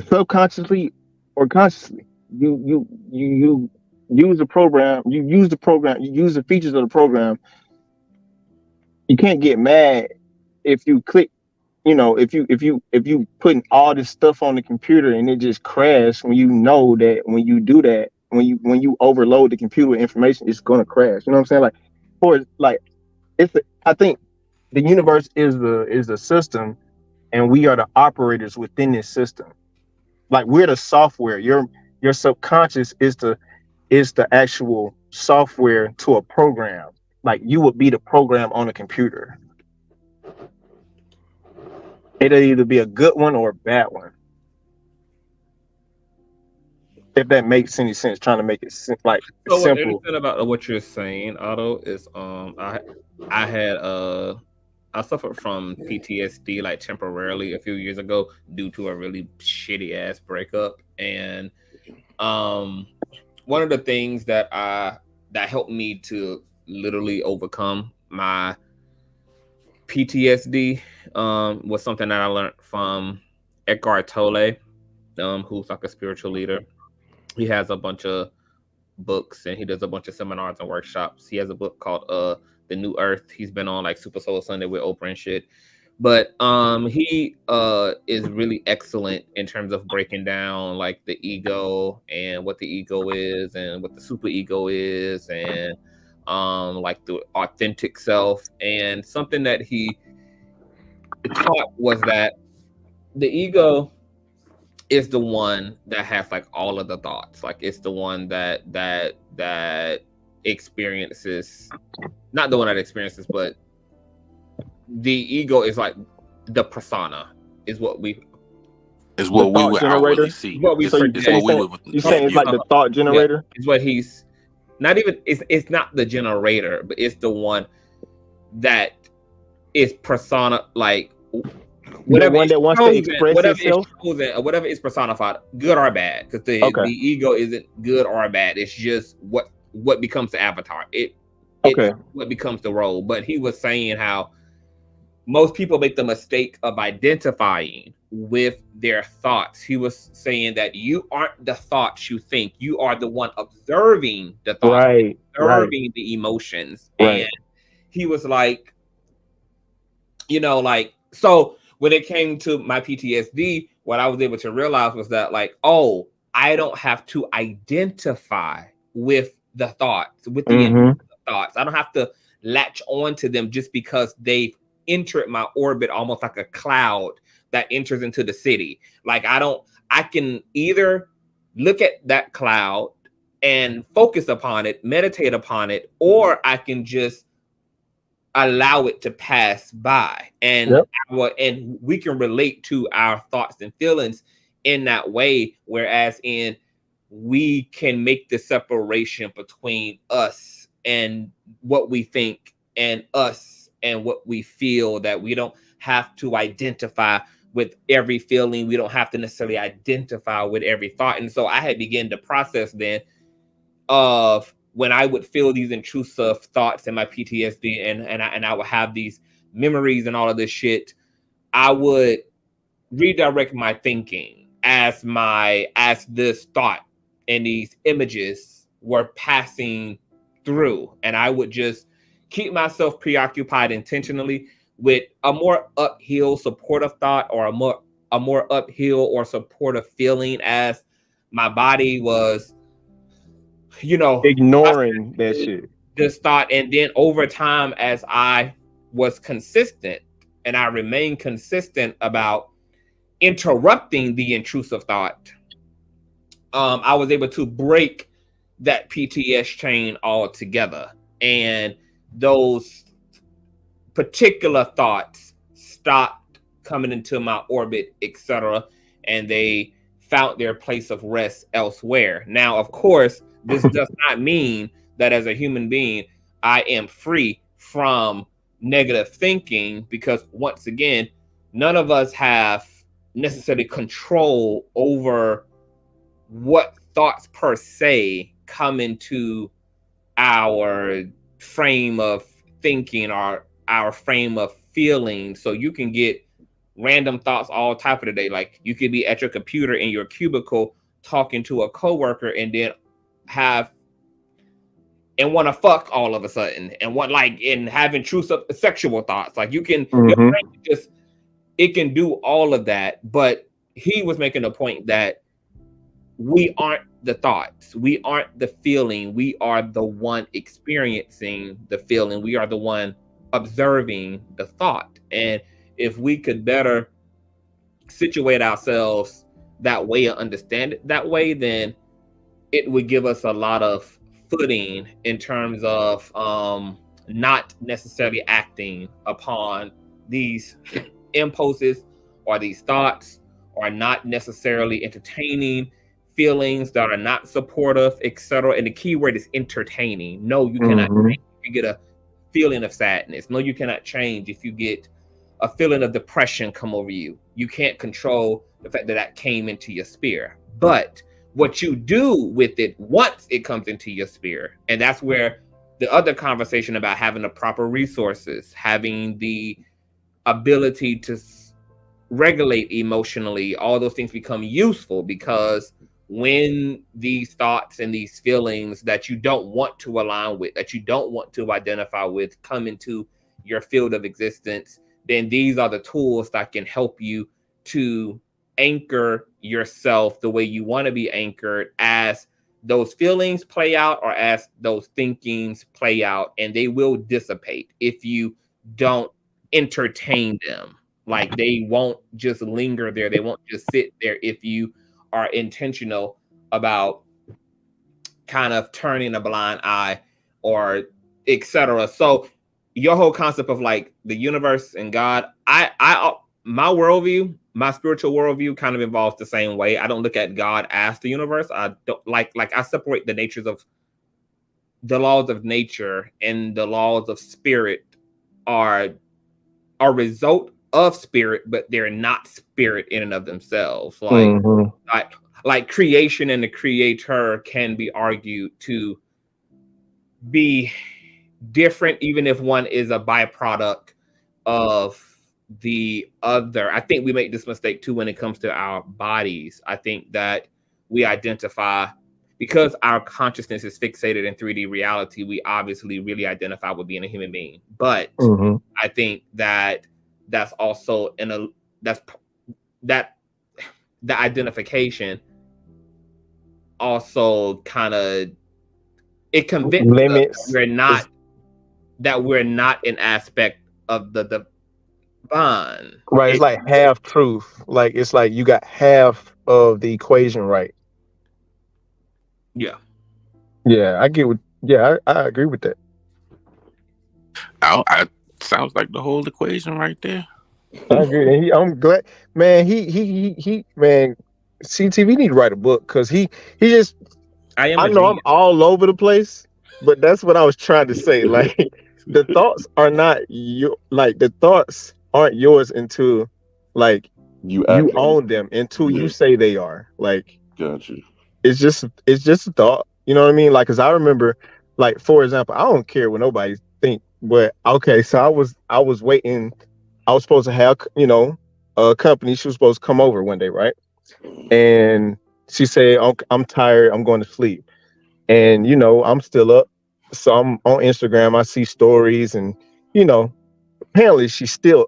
subconsciously or consciously. You use the program. You use the features of the program. You can't get mad if you click. You know, if you putting all this stuff on the computer and it just crashes, when you know that when you do that, when you overload the computer with information, it's gonna crash. You know what I'm saying? Like, I think the universe is the system, and we are the operators within this system. Like, we're the software. Your subconscious is the actual software to a program. Like, you would be the program on a computer. It'll either be a good one or a bad one. If that makes any sense, trying to make it like so simple. What's interesting about what you're saying, Otto, is I suffered from PTSD like temporarily a few years ago due to a really shitty ass breakup, and one of the things that helped me to literally overcome my PTSD was something that I learned from Eckhart Tolle, who's like a spiritual leader. He has a bunch of books and he does a bunch of seminars and workshops. He has a book called The New Earth. He's been on like Super Soul Sunday with Oprah and shit. But he is really excellent in terms of breaking down like the ego and what the ego is and what the super ego is, and like the authentic self. And something that he taught was that the ego is the one that has like all of the thoughts. Like, it's the one that experiences, not the one that experiences, but the ego is like the persona, is what we would outwardly see. You saying it's like the thought generator? Is what he's not even. It's not the generator, but it's the one that is persona, like whatever one that wants to express itself, whatever is personified, good or bad, because the ego isn't good or bad. It's just what becomes the avatar. It's what becomes the role. But he was saying how most people make the mistake of identifying with their thoughts. He was saying that you aren't the thoughts you think. You are the one observing the thoughts, observing the emotions. And he was like, you know, like, so when it came to my PTSD, what I was able to realize was that, like, oh, I don't have to identify with the thoughts, with the thoughts. I don't have to latch on to them just because they've entered my orbit, almost like a cloud that enters into the city. Like, I can either look at that cloud and focus upon it, meditate upon it, or I can just allow it to pass by. And and we can relate to our thoughts and feelings in that way, whereas we can make the separation between us and what we think and us and what we feel, that we don't have to identify with every feeling. We don't have to necessarily identify with every thought. And so I had begun to process then of when I would feel these intrusive thoughts in my PTSD and I would have these memories and all of this shit, I would redirect my thinking as this thought and these images were passing through. And I would just keep myself preoccupied intentionally with a more uphill supportive thought or a more uphill or supportive feeling as my body was, ignoring that shit. This thought. And then over time, as I was consistent and I remained consistent about interrupting the intrusive thought, I was able to break that PTS chain altogether. And those particular thoughts stopped coming into my orbit, etc. And they found their place of rest elsewhere. Now, of course, this does not mean that as a human being, I am free from negative thinking, because once again, none of us have necessarily control over what thoughts per se come into our frame of thinking or our frame of feeling. So you can get random thoughts all type of the day. Like you could be at your computer in your cubicle talking to a coworker and then want to fuck all of a sudden and have intrusive sexual thoughts. Like you can your brain just, it can do all of that. But he was making a point that we aren't the thoughts, we aren't the feeling, we are the one experiencing the feeling, we are the one observing the thought. And if we could better situate ourselves that way and understand it that way, then it would give us a lot of footing in terms of not necessarily acting upon these impulses or these thoughts, or not necessarily entertaining feelings that are not supportive, etc. And the key word is entertaining. No, you cannot change if you get a feeling of sadness. No, you cannot change if you get a feeling of depression come over you. You can't control the fact that that came into your sphere. But what you do with it once it comes into your sphere, and that's where the other conversation about having the proper resources, having the ability to regulate emotionally, all those things become useful, because when these thoughts and these feelings that you don't want to align with, that you don't want to identify with, come into your field of existence, then these are the tools that can help you to anchor yourself the way you want to be anchored as those feelings play out or as those thinkings play out. And they will dissipate if you don't entertain them. Like they won't just linger there, they won't just sit there if you are intentional about kind of turning a blind eye or etc. So your whole concept of like the universe and God, I my worldview, my spiritual worldview kind of involves the same way. I don't look at God as the universe. I don't like I separate the natures of the laws of nature and the laws of spirit are a result of spirit, but they're not spirit in and of themselves. Like creation and the creator can be argued to be different, even if one is a byproduct of the other. I think we make this mistake too when it comes to our bodies. I think that we identify, because our consciousness is fixated in 3D reality, we obviously really identify with being a human being. But I think that that's also the also kind of, it convinces us that we're not an aspect of the divine. Right, it's like half truth. Like it's like you got half of the equation right. Yeah, I get what. Yeah, I agree with that. I sounds like the whole equation right there. I agree. And I'm glad, man. He man. CTV need to write a book, because he just. I know I'm all over the place, but that's what I was trying to say. Like the thoughts are not the thoughts aren't yours until like You You act on. own them until you Yeah, say they are. Like got you. it's just a thought. You know what I mean? Like, cause I remember, like, for example, I don't care what nobody think, but okay, so I was waiting. I was supposed to have, a company. She was supposed to come over one day, right? And she said, I'm tired. I'm going to sleep. And I'm still up. So I'm on Instagram. I see stories, and you know, apparently she's still,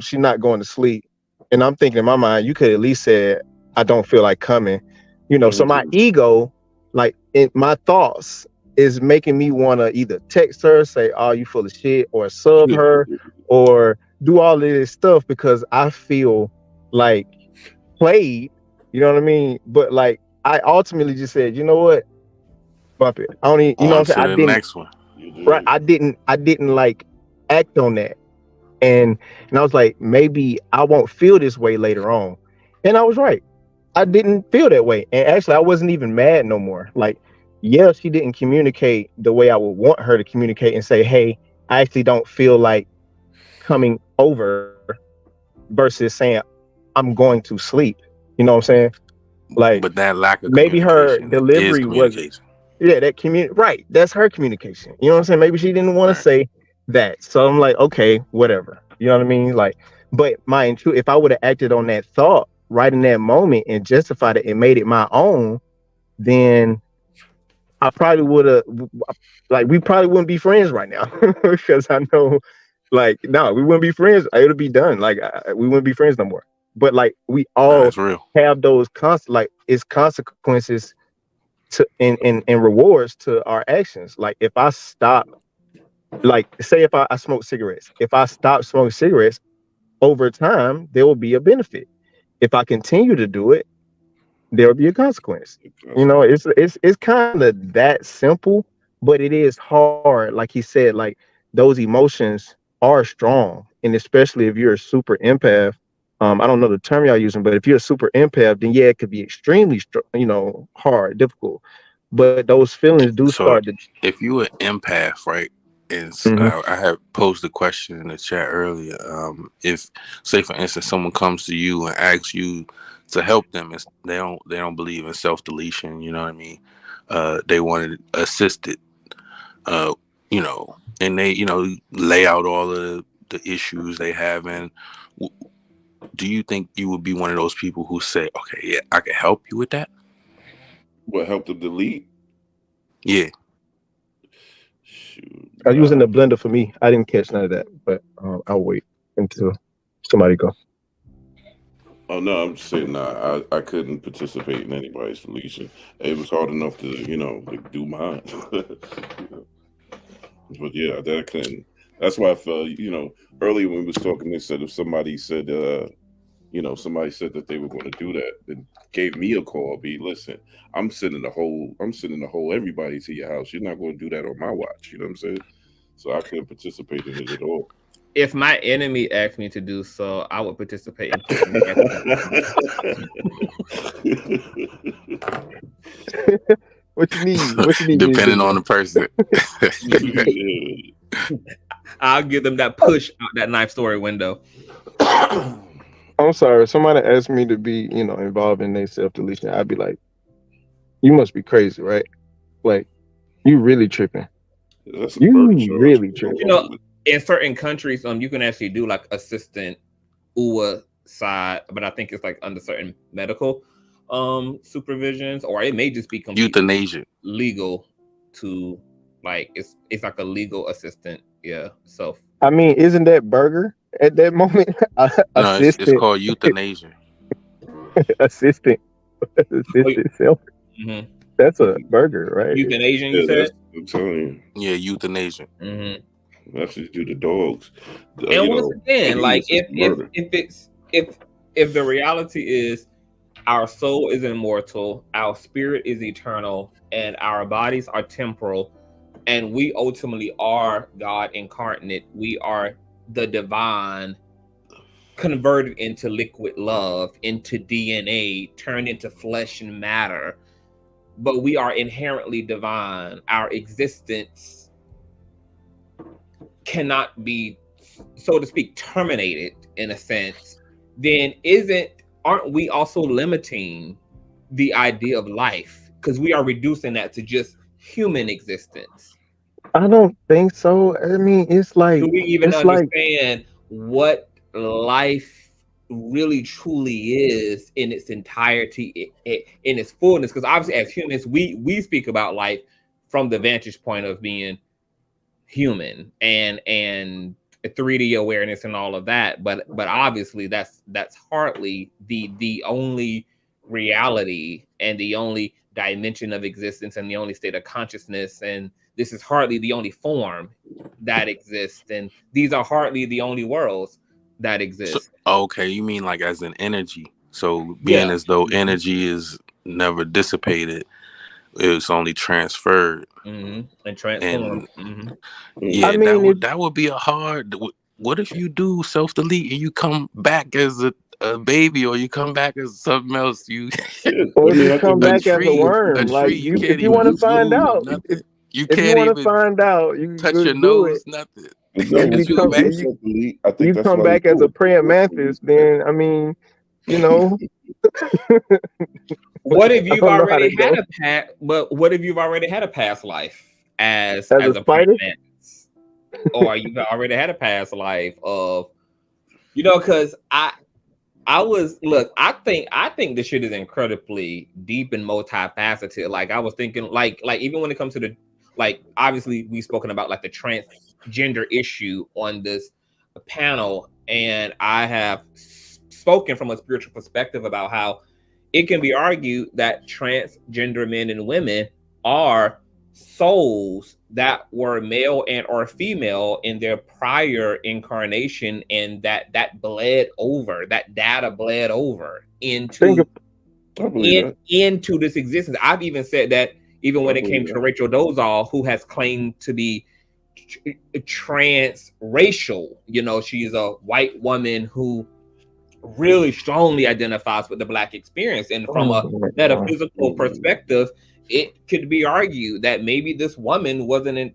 she's not going to sleep. And I'm thinking in my mind, you could at least say, I don't feel like coming. So my Mhm. ego, like in my thoughts, is making me want to either text her, say, oh, you full of shit, or sub her, or do all of this stuff because I feel like played, you know what I mean? But like I ultimately just said, you know what? Bump it. I don't even, you know On what I'm to saying? I the didn't, next one. You right. did. I didn't like act on that. And I was like, maybe I won't feel this way later on. And I was right. I didn't feel that way. And actually I wasn't even mad no more. Like, yeah, she didn't communicate the way I would want her to communicate and say, hey, I actually don't feel like coming over versus saying I'm going to sleep. You know what I'm saying? Like But that lack of maybe her communication is delivery was, communication. yeah, that right. That's her communication. You know what I'm saying? Maybe she didn't want to Right. say that. So I'm like, okay, whatever. You know what I mean? Like, but mind you, if I would have acted on that thought right in that moment and justified it and made it my own, then I probably would have, like, we probably wouldn't be friends right now because I know, like, no, we wouldn't be friends. It'll be done. Like, we wouldn't be friends no more. But like, we Nah, all that's real. have those like, it's consequences to and rewards to our actions. Like, if I stop, like, say if I smoke cigarettes, if I stop smoking cigarettes over time, there will be a benefit. If I continue to do it, there'll be a consequence. It's kind of that simple, but it is hard. Like he said, like those emotions are strong, and especially if you're a super empath. I don't know the term y'all using, but if you're a super empath, then yeah, it could be extremely, hard, difficult. But those feelings do So start to. if you an empath, right? Is Mhm. I had posed a question in the chat earlier. If, say, for instance, someone comes to you and asks you to help them, they don't believe in self deletion. You know what I mean? They wanted assisted. Uh, and they lay out all of the issues they have. And do you think you would be one of those people who say, "Okay, yeah, I can help you with that"? What helped them delete? Yeah. Shoot, I was using nah. the blender for me. I didn't catch none of that, but I'll wait until somebody go. Oh no, I'm just saying, nah. I couldn't participate in anybody's deletion. It was hard enough to, like, do mine. But yeah, that I couldn't. That's why I felt, earlier when we was talking, they said if somebody said that they were going to do that, then gave me a call. Be listen, I'm sending the whole everybody to your house. You're not going to do that on my watch. You know what I'm saying? So I couldn't participate in it at all. If my enemy asked me to do so, I would participate in kicking their What you need? What you need me to Depending do? on the person. I'll give them that push out that knife story window. I'm sorry. If somebody asked me to be, involved in their self deletion, I'd be like, "You must be crazy, right? Like, you really tripping? That's a murder You charge. really You tripping?" know, in certain countries, you can actually do like assistant UA side, but I think it's like under certain medical supervisions, or it may just be completely Euthanasia. legal to like it's like a legal assistant. Yeah. So I mean, isn't that burger at that moment? No, it's Assistant, called euthanasia. assistant, assistant self. mhm. That's a burger, right? Euthanasian, you Yeah, said? that's I'm telling you. Yeah, euthanasia. Mm-hmm. That's just do the dogs. And once again, like Aliens is murder. if the reality is our soul is immortal, our spirit is eternal, and our bodies are temporal, and we ultimately are God incarnate. We are the divine converted into liquid love, into DNA, turned into flesh and matter. But we are inherently divine. Our existence cannot be, so to speak, terminated in a sense then aren't we also limiting the idea of life? Because we are reducing that to just human existence. I don't think so. I mean, Do we even understand what life really truly is in its entirety, in its fullness? Because obviously, as humans, we speak about life from the vantage point of being human and 3D awareness and all of that, but obviously that's hardly the only reality and the only dimension of existence and the only state of consciousness, and this is hardly the only form that exists, and these are hardly the only worlds that exist. So, okay, you mean like as an energy? So being as though energy is never dissipated, it's only transferred and transformed. Yeah, I mean, that would be a hard. What if you do self delete and you come back as a baby, or you come back as something else? Or if you come back as a worm, like if you want to find out, if you want to find out, you touch your nose, nothing. You come back as a praying mantis, then I mean, you know. What if you've already had a past? But what if you've already had a past life as a praying mantis, or you've already had a past life of, because I think this shit is incredibly deep and multifaceted. Like I was thinking, like even when it comes to the, like, obviously we've spoken about like the transgender issue on this panel, and I have spoken from a spiritual perspective about how it can be argued that transgender men and women are souls that were male and or female in their prior incarnation, and that bled over, that data bled over into this existence. I've even said that even when it came to Rachel Dolezal, who has claimed to be transracial, she's a white woman who really strongly identifies with the Black experience, and from a metaphysical perspective, it could be argued that maybe this woman wasn't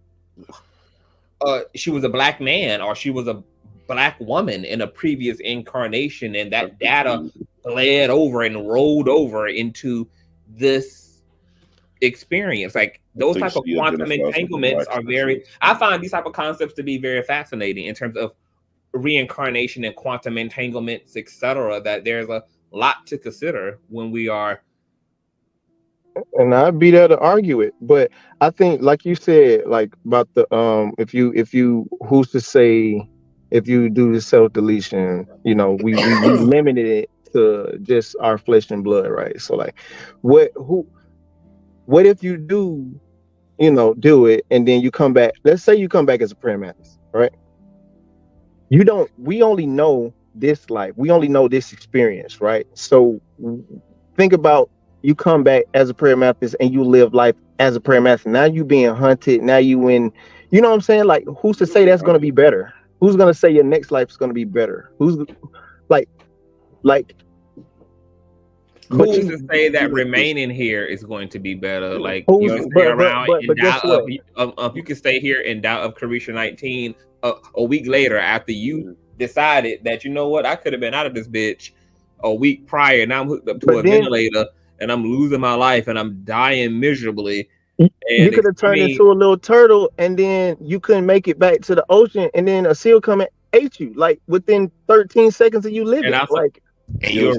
she was a Black man, or she was a Black woman in a previous incarnation, and that data bled over and rolled over into this experience. Like those type of quantum entanglements are I find these type of concepts to be very fascinating in terms of reincarnation and quantum entanglements, etc. That there's a lot to consider when we are. And I'd be there to argue it, but I think, like you said, like about the if you who's to say if you do the self deletion, we limited it to just our flesh and blood, right? So like, what if you do, do it, and then you come back? Let's say you come back as a prayer mantis, right? We only know this life, we only know this experience, right? So think about, you come back as a prayer mantis and you live life as a prayer mantis. Now you being hunted. Now you in, you know what I'm saying? Like, who's to say that's going to be better? Who's going to say your next life is going to be better? Who's to say that remaining here is going to be better? Like, you can stay around in doubt of, you can stay here in doubt of Carisha 19 a week later after you decided that, I could have been out of this bitch a week prior. Now I'm hooked up to a ventilator and I'm losing my life and I'm dying miserably. You could have turned into a little turtle, and then you couldn't make it back to the ocean, and then a seal come and ate you, like within 13 seconds of you living. And you'll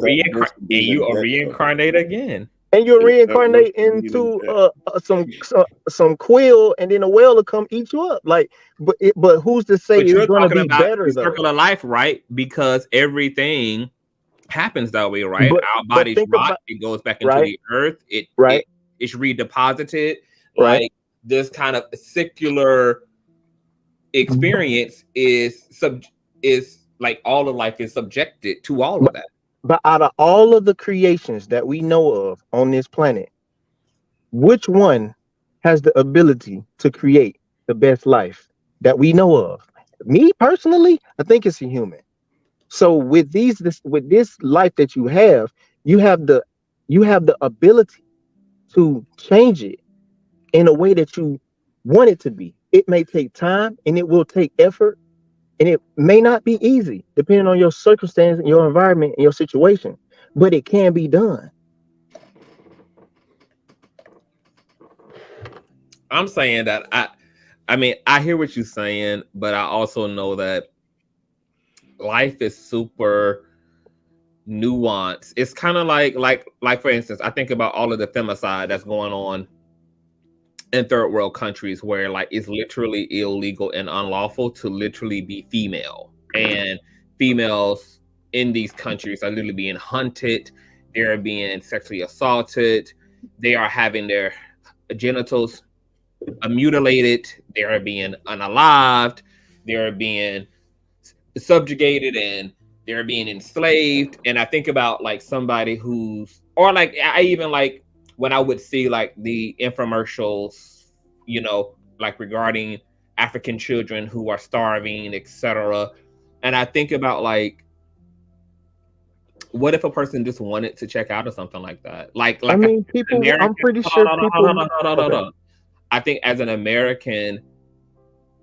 reincarnate again. And you'll reincarnate into some quill, and then a whale will come eat you up. Like, but who's to say it's going to be better? The circle of life, right? Because everything happens that way, right? Our bodies rot, it goes back into the earth, it's redeposited. Like this kind of secular experience is like all of life is subjected to all of that. But out of all of the creations that we know of on this planet, which one has the ability to create the best life that we know of? Me personally, I think it's a human. So with this life that you have the ability to change it in a way that you want it to be. It may take time and it will take effort, And it may not be easy, depending on your circumstance and your environment and your situation, but it can be done. I'm saying that I mean, I hear what you're saying, but I also know that life is super nuanced. It's kind of like for instance, I think about all of the femicide that's going on in third world countries where like it's literally illegal and unlawful to literally be female, and females in these countries are literally being hunted, they're being sexually assaulted, they are having their genitals mutilated, they are being unalived, they are being subjugated, and they're being enslaved. And I think about like somebody who's, or like I even like when I would see like the infomercials, you know, like regarding African children who are starving, etc. And I think about like, what if a person just wanted to check out or something like that? Like I mean, people. American, I'm pretty sure people. I think as an American,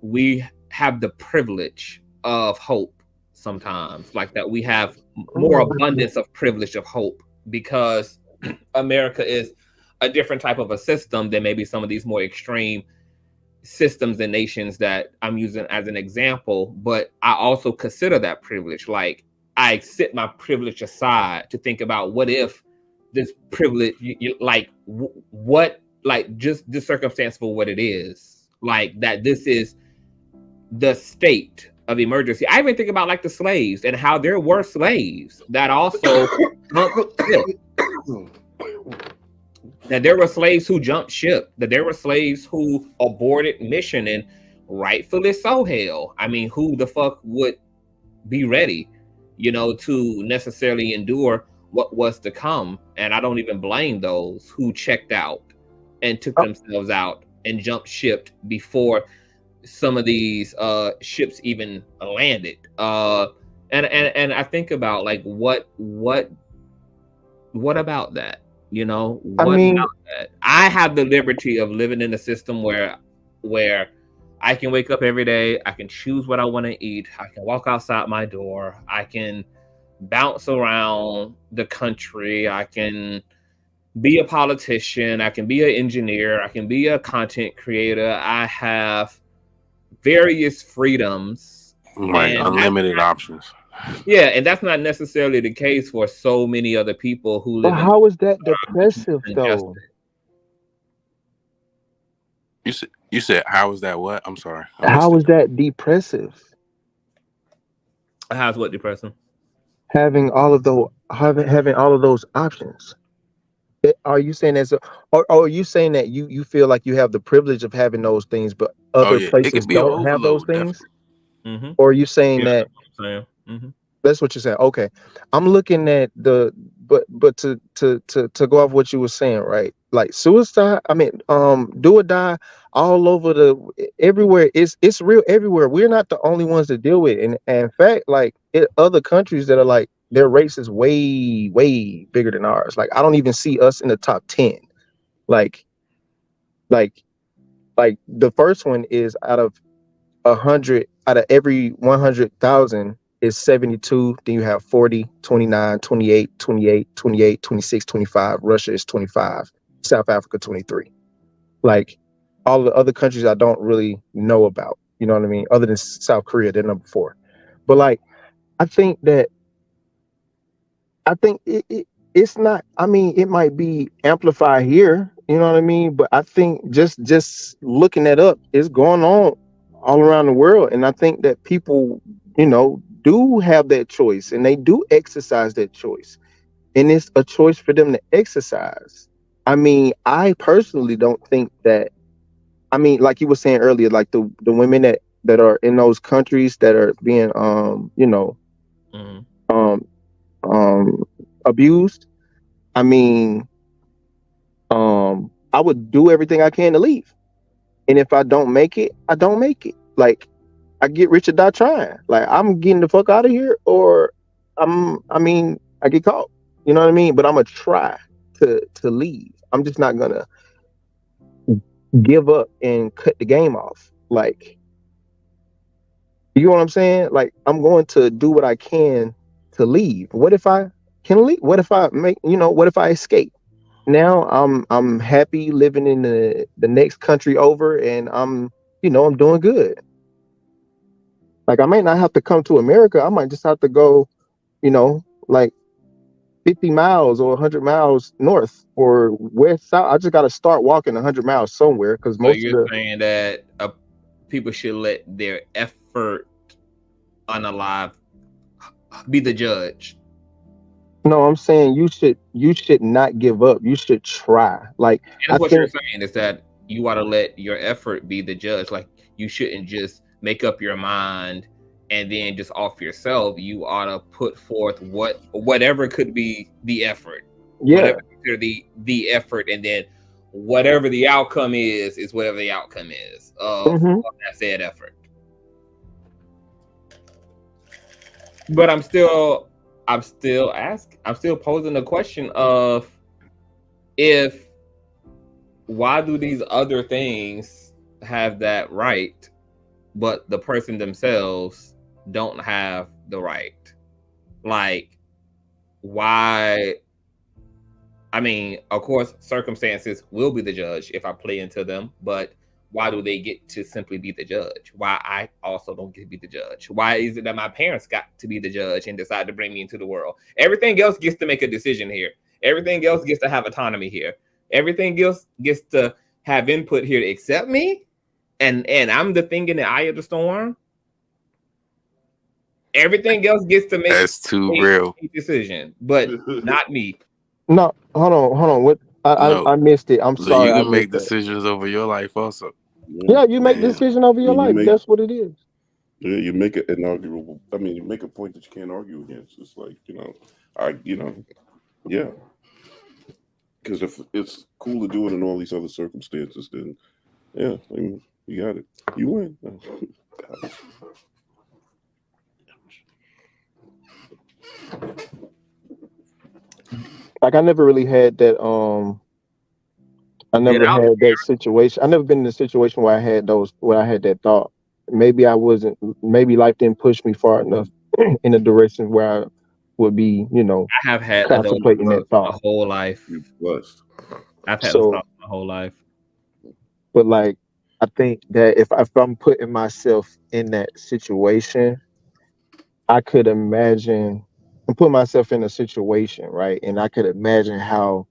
we have the privilege of hope sometimes, like that we have more abundance of privilege of hope because America is a different type of a system than maybe some of these more extreme systems and nations that I'm using as an example. But I also consider that privilege. Like I set my privilege aside to think about what if this privilege, what, like just this circumstance for what it is, like that this is the state of emergency. I even think about like the slaves and how there were slaves that also that there were slaves who jumped ship, that there were slaves who aborted mission, and rightfully so. Hell, I mean, who the fuck would be ready, you know, to necessarily endure what was to come? And I don't even blame those who checked out and took themselves out and jumped ship before some of these ships even landed. And I think about like what about that? You know, what about that? I have the liberty of living in a system where I can wake up every day, I can choose what I want to eat, I can walk outside my door, I can bounce around the country, I can be a politician, I can be an engineer, I can be a content creator. I have various freedoms, right? Unlimited options. Yeah, and that's not necessarily the case for so many other people who live. But how is that depressive, though? You said how is that what? I'm sorry. How is that depressive? How's what depressing? Having all of those options. Are you saying or are you saying that you feel like you have the privilege of having those things, but other places don't have those things? Mm-hmm. Or are you saying that? Mm-hmm. That's what you're saying. Okay, I'm looking at but to go off what you were saying, right? Like suicide. I mean, do or die all over everywhere. It's real everywhere. We're not the only ones to deal with it. And in fact, like other countries that are like their race is way bigger than ours. Like I don't even see us in the top 10. Like the first one is out of every 100,000 is 72. Then you have 40, 29, 28, 28, 28, 26, 25. Russia is 25. South Africa 23. Like all the other countries I don't really know about. You know what I mean? Other than South Korea, they're number 4. But like I think it's not. I mean, it might be amplified here. You know what I mean? But I think just looking that up, it's going on all around the world, and I think that people, you know, do have that choice, and they do exercise that choice, and it's a choice for them to exercise. I mean, I personally don't think that. I mean, like you were saying earlier, like the women that are in those countries that are being abused. I mean, I would do everything I can to leave, and if I don't make it, I don't make it. Like I get rich or die trying. Like I'm getting the fuck out of here, or I get caught. You know what I mean? But I'm gonna try to leave. I'm just not gonna give up and cut the game off. Like You know what I'm saying? Like, I'm going to do what I can to leave. What if I can leave? What if I what if I escape? Now I'm happy living in the next country over, and I'm doing good. Like, I might not have to come to America. I might just have to go, like 50 miles or 100 miles north or west, south. I just got to start walking 100 miles somewhere, because So most of you're the saying that people should let their effort unalive be the judge. No, I'm saying you should not give up. You should try. Like, And that's what you're saying, is that you ought to let your effort be the judge. Like, you shouldn't just make up your mind and then just off yourself. You ought to put forth whatever could be the effort. Yeah. Whatever the effort, and then whatever the outcome is whatever the outcome is of that said effort. But I'm still posing the question of, why do these other things have that right, but the person themselves don't have the right? Like, why? I mean, of course, circumstances will be the judge if I play into them, but why do they get to simply be the judge? Why I also don't get to be the judge? Why is it that my parents got to be the judge and decide to bring me into the world? Everything else gets to make a decision here. Everything else gets to have autonomy here. Everything else gets to have input here to accept me, and I'm the thing in the eye of the storm. Everything else gets to make that's too real a decision, but not me. No, hold on. What? I missed it. I'm so sorry. you can make decisions over your life also. Yeah, you make decision over your life. That's what it is. Yeah, you make it inarguable. I mean, you make a point that you can't argue against. It's like, yeah. Because if it's cool to do it in all these other circumstances, then yeah, I mean, you got it. You win. Like, I never really had that. I never had that situation. I never been in a situation where I had that thought. Maybe I wasn't. Maybe life didn't push me far enough in a direction where I would be, I have had contemplating that thought my whole life. I've had those thoughts my whole life. But, like, I think that if I'm putting myself in that situation, I could imagine. I'm putting myself in a situation, right? And I could imagine how,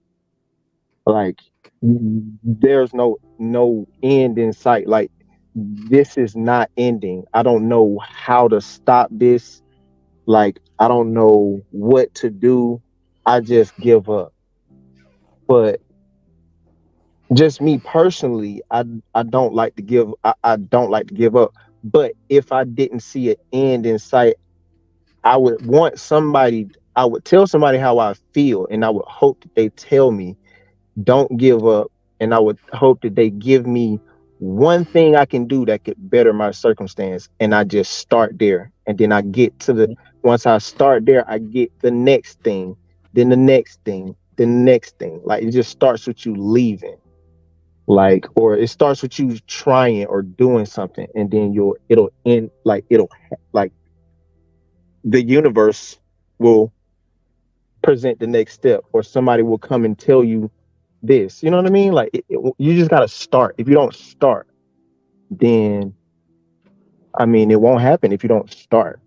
like, there's no end in sight. Like, this is not ending. I don't know how to stop this. Like, I don't know what to do. I just give up. But just me personally, I don't like to give. I don't like to give up. But if I didn't see an end in sight, I would want somebody. I would tell somebody how I feel, and I would hope that they tell me, don't give up. And I would hope that they give me one thing I can do that could better my circumstance. And I just start there. And then I get to once I start there, I get the next thing, then the next thing, then the next thing. Like, it just starts with you leaving. Like, or it starts with you trying or doing something. And then it'll end, like, the universe will present the next step, or somebody will come and tell you this. You know what I mean? Like, you just got to start. If you don't start, then, I mean, it won't happen if you don't start.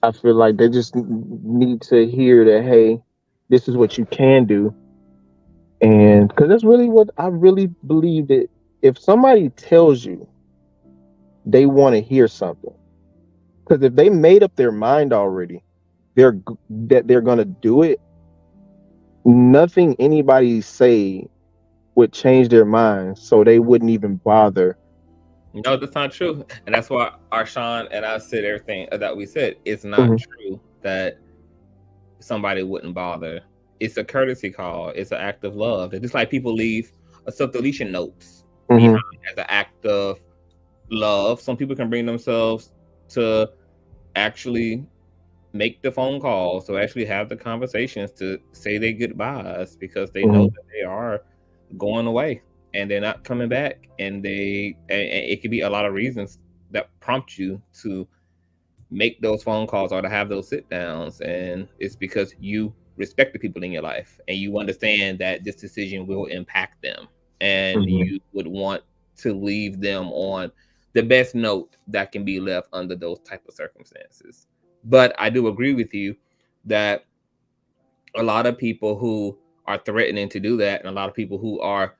I feel like they just need to hear that, hey, this is what you can do. And because that's really what I really believe, that if somebody tells you they want to hear something, because if they made up their mind already, they're going to do it, nothing anybody say would change their mind, so they wouldn't even bother. No, that's not true. And that's why Arshawn and I said everything that we said. It's not true that somebody wouldn't bother. It's a courtesy call. It's an act of love. It's just like people leave a self-deletion notes behind as an act of love. Some people can bring themselves to actually make the phone calls, to actually have the conversations, to say their goodbyes, because they know that they are going away. and they're not coming back, and it could be a lot of reasons that prompt you to make those phone calls or to have those sit downs, and it's because you respect the people in your life and you understand that this decision will impact them, and you would want to leave them on the best note that can be left under those type of circumstances. But I do agree with you that a lot of people who are threatening to do that, and a lot of people who are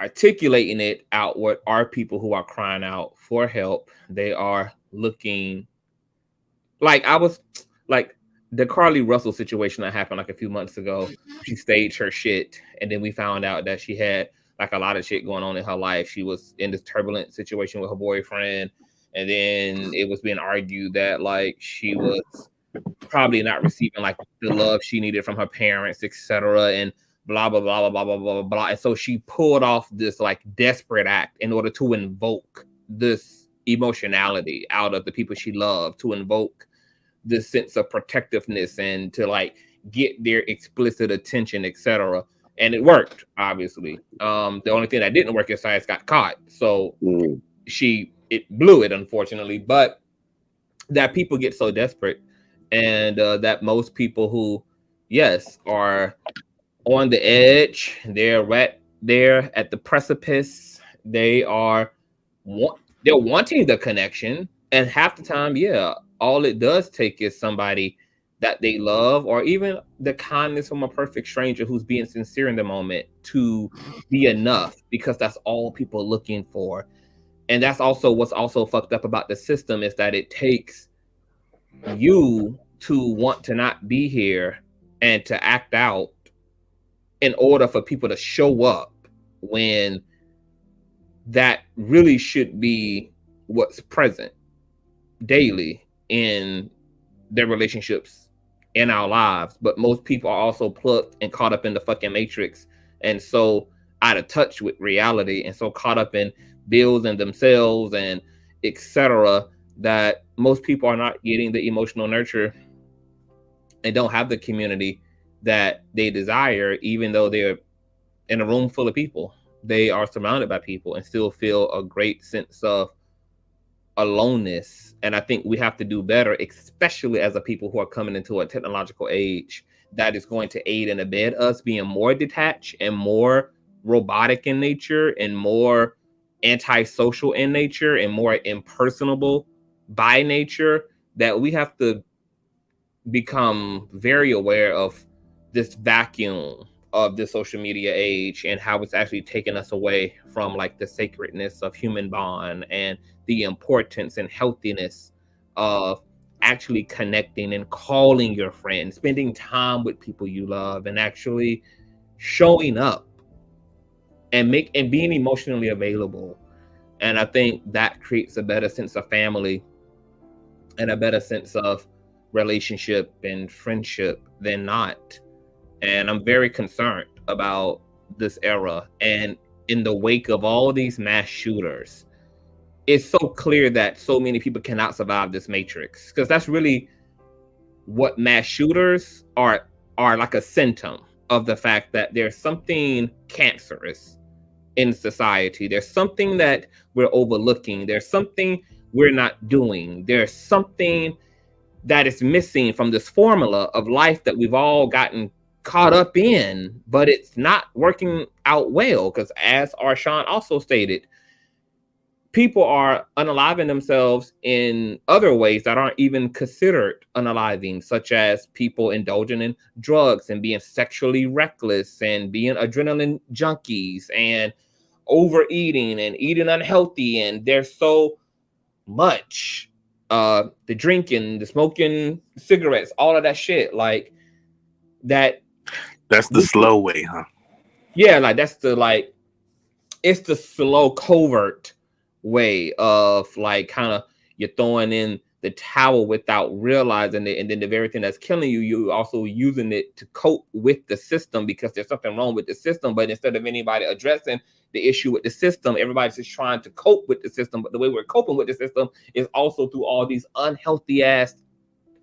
articulating it outward, are people who are crying out for help. They are looking like the Carly Russell situation that happened like a few months ago. She staged her shit, and then we found out that she had like a lot of shit going on in her life. She was in this turbulent situation with her boyfriend, and then it was being argued that like she was probably not receiving like the love she needed from her parents, etc., and blah blah blah blah blah blah blah blah. And so she pulled off this like desperate act in order to invoke this emotionality out of the people she loved, to invoke this sense of protectiveness, and to like get their explicit attention, etc. And it worked, obviously. The only thing that didn't work is Science got caught, so it blew it, unfortunately. But that people get so desperate, and that most people who, yes, are on the edge, they're right there at the precipice. They're wanting the connection, and half the time, yeah, all it does take is somebody that they love, or even the kindness from a perfect stranger who's being sincere in the moment, to be enough, because that's all people are looking for. And that's also what's also fucked up about the system, is that it takes you to want to not be here and to act out in order for people to show up, when that really should be what's present daily in their relationships, in our lives. But most people are also plugged and caught up in the fucking matrix, and so out of touch with reality, and so caught up in bills and themselves and etc., that most people are not getting the emotional nurture and don't have the community that they desire. Even though they're in a room full of people, they are surrounded by people and still feel a great sense of aloneness. And I think we have to do better, especially as a people who are coming into a technological age that is going to aid and abet us being more detached and more robotic in nature, and more antisocial in nature, and more impersonable by nature, that we have to become very aware of this vacuum of the social media age, and how it's actually taken us away from like the sacredness of human bond, and the importance and healthiness of actually connecting and calling your friends, spending time with people you love, and actually showing up and being emotionally available. And I think that creates a better sense of family and a better sense of relationship and friendship than not. And I'm very concerned about this era. And in the wake of all these mass shooters, it's so clear that so many people cannot survive this matrix, because that's really what mass shooters are like, a symptom of the fact that there's something cancerous in society. There's something that we're overlooking. There's something we're not doing. There's something that is missing from this formula of life that we've all gotten caught up in, but it's not working out well, because as Arshawn also stated, people are unaliving themselves in other ways that aren't even considered unaliving, such as people indulging in drugs and being sexually reckless and being adrenaline junkies and overeating and eating unhealthy. And there's so much the drinking, the smoking cigarettes, all of that shit, like that. That's the slow way, huh? Yeah, like that's the like, it's the slow covert way of like kind of you're throwing in the towel without realizing it, and then the very thing that's killing you, you also using it to cope with the system, because there's something wrong with the system. But instead of anybody addressing the issue with the system, everybody's just trying to cope with the system. But the way we're coping with the system is also through all these unhealthy ass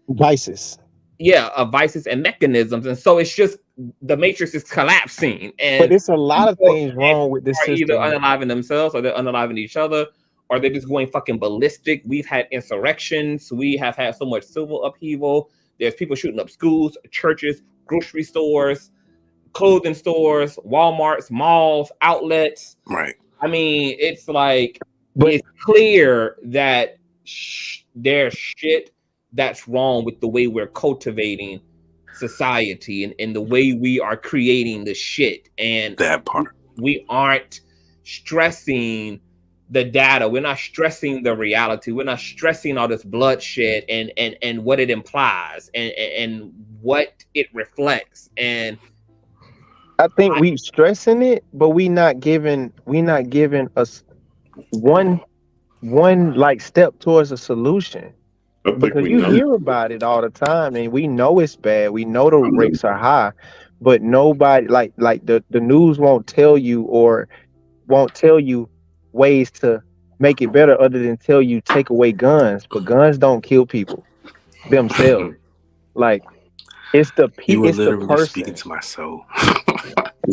vices. Yeah, vices and mechanisms. And so it's just the matrix is collapsing, and but it's a lot of things wrong with the are either system. unaliving themselves or they're unaliving each other, or they're just going fucking ballistic. We've had insurrections. We have had so much civil upheaval. There's people shooting up schools, churches, grocery stores, clothing stores, Walmarts, malls, outlets. Right. I mean, it's like, it's clear that there's shit that's wrong with the way we're cultivating society and the way we are creating the shit. And that part, we aren't stressing the data. We're not stressing the reality. We're not stressing all this bloodshed and what it implies and what it reflects. And I think we stressing it, but we not giving us one like step towards a solution. Because you hear about it all the time, and we know it's bad. We know the rates are high, but nobody like the news won't tell you ways to make it better other than tell you take away guns. But guns don't kill people themselves. Like it's the you were it's the literally person speaking to my soul.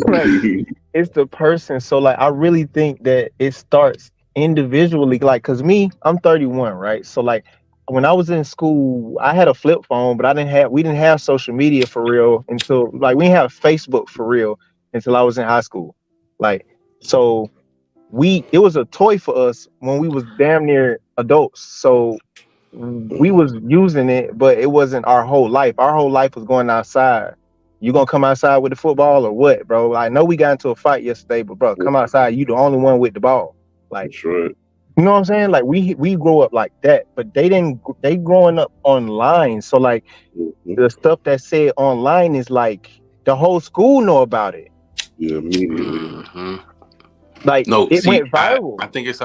like it's the person. So like I really think that it starts individually. Like, cause me, I'm 31, right? So like when I was in school, I had a flip phone, but we didn't have social media for real until like we didn't have Facebook for real until I was in high school. Like so it was a toy for us when we was damn near adults. So we was using it, but it wasn't our whole life. Our whole life was going outside. You gonna come outside with the football or what, bro? I know we got into a fight yesterday, but bro, come outside. You the only one with the ball. Like, that's right. You know what I'm saying? Like we grow up like that, but they growing up online. So like the stuff that's said online is like the whole school know about it. Yeah, immediately. Mm-hmm. Like no, it went viral. I think it's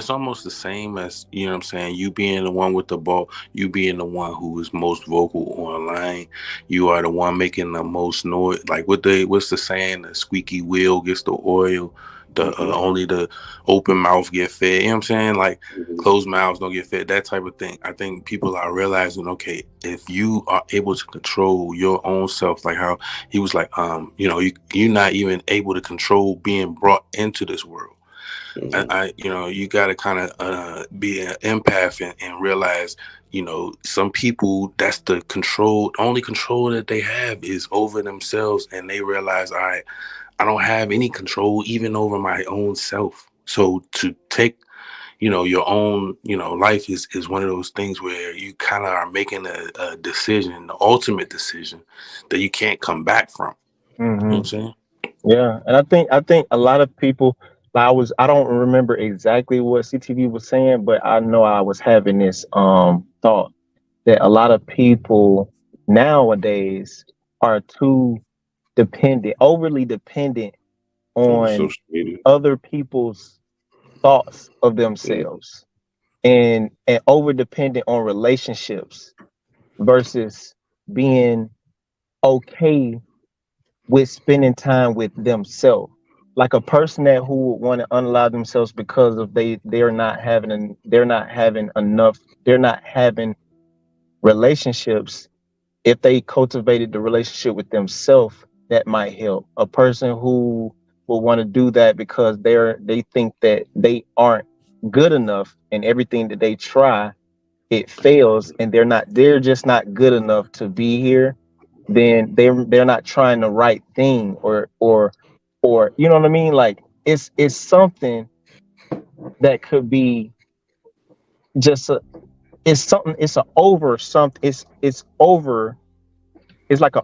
almost the same as, you know what I'm saying, you being the one with the ball, you being the one who is most vocal online, you are the one making the most noise. Like what's the saying? The squeaky wheel gets the oil. Only the open mouth get fed. You know what I'm saying? Like closed mouths don't get fed. That type of thing. I think people are realizing, okay, if you are able to control your own self, like how he was like, you're not even able to control being brought into this world. You got to kind of be an empath and realize, some people, that's the only control that they have is over themselves, and they realize, all right, I don't have any control even over my own self. So to take, your own, life is one of those things where you kind of are making a decision, the ultimate decision that you can't come back from. Mm-hmm. You know what I'm saying? Yeah, and I think a lot of people. I don't remember exactly what CTV was saying, but I know I was having this thought that a lot of people nowadays are too overly dependent on other people's thoughts of themselves, and over dependent on relationships versus being okay with spending time with themselves. Like a person who would want to unallow themselves because of they're not having relationships. If they cultivated the relationship with themselves, that might help. A person who will want to do that because they think that they aren't good enough, and everything that they try, it fails, and they're just not good enough to be here. Then they're not trying the right thing, or you know what I mean? Like it's something that could be just it's like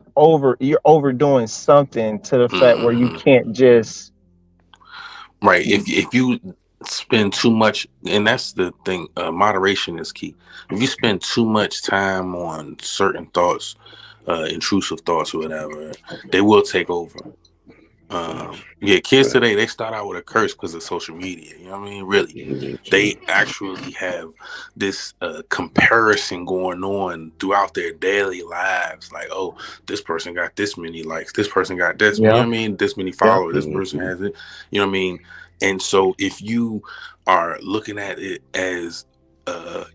you're overdoing something to the fact where you can't just right. If you spend too much, and that's the thing, moderation is key. If you spend too much time on certain thoughts, intrusive thoughts or whatever, they will take over. Kids today, they start out with a curse because of social media. You know what I mean? Really, they actually have this comparison going on throughout their daily lives. Like, oh, this person got this many likes. This person got this. You know what I mean? This many followers. This person has it. You know what I mean? And so, if you are looking at it as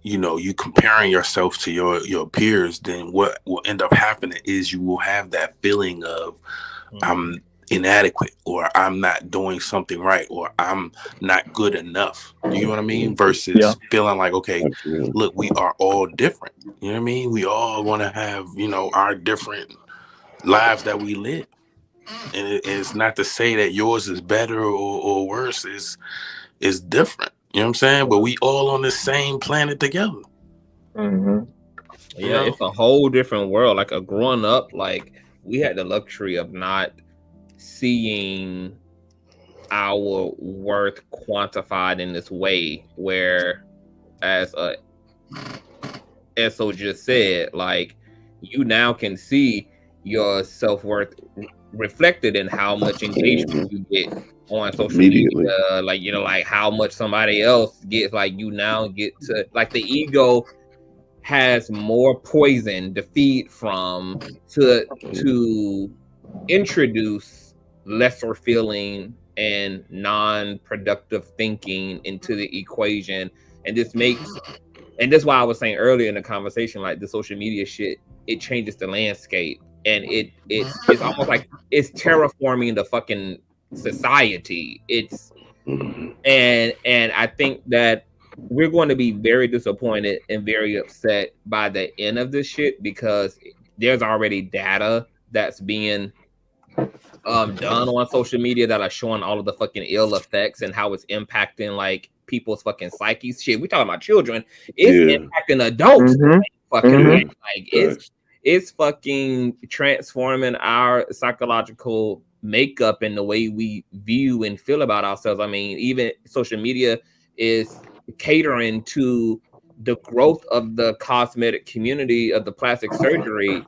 you comparing yourself to your peers, then what will end up happening is you will have that feeling of I'm inadequate, or I'm not doing something right, or I'm not good enough. You know what I mean? Versus feeling like, okay, look, we are all different. You know what I mean? We all want to have, our different lives that we live. And it's not to say that yours is better or worse. It's different. You know what I'm saying? But we all on the same planet together. Yeah, it's a whole different world. Like, growing up, like, we had the luxury of not seeing our worth quantified in this way, where, as Eso just said, like, you now can see your self-worth reflected in how much engagement you get on social media, like, like how much somebody else gets. Like, you now get to, like, the ego has more poison to feed from to introduce lesser feeling and non-productive thinking into the equation. And this that's why I was saying earlier in the conversation, like, the social media shit, it changes the landscape, and it's almost like it's terraforming the fucking society. And I think that we're going to be very disappointed and very upset by the end of this shit, because there's already data that's being done on social media that are showing all of the fucking ill effects and how it's impacting, like, people's fucking psyches. Shit, we talking about children. It's impacting adults. Like, it's fucking transforming our psychological makeup and the way we view and feel about ourselves. I mean, even social media is catering to the growth of the cosmetic community, of the plastic surgery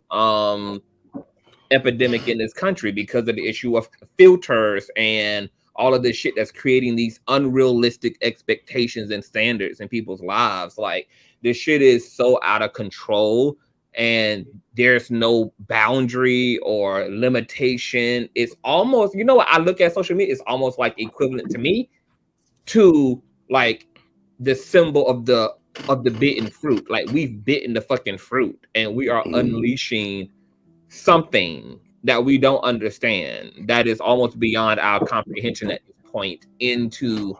epidemic in this country, because of the issue of filters and all of this shit that's creating these unrealistic expectations and standards in people's lives. Like, this shit is so out of control, and there's no boundary or limitation. It's almost, what I look at social media, it's almost like equivalent to me to, like, the symbol of the bitten fruit. Like, we've bitten the fucking fruit, and we are unleashing something that we don't understand, that is almost beyond our comprehension at this point, into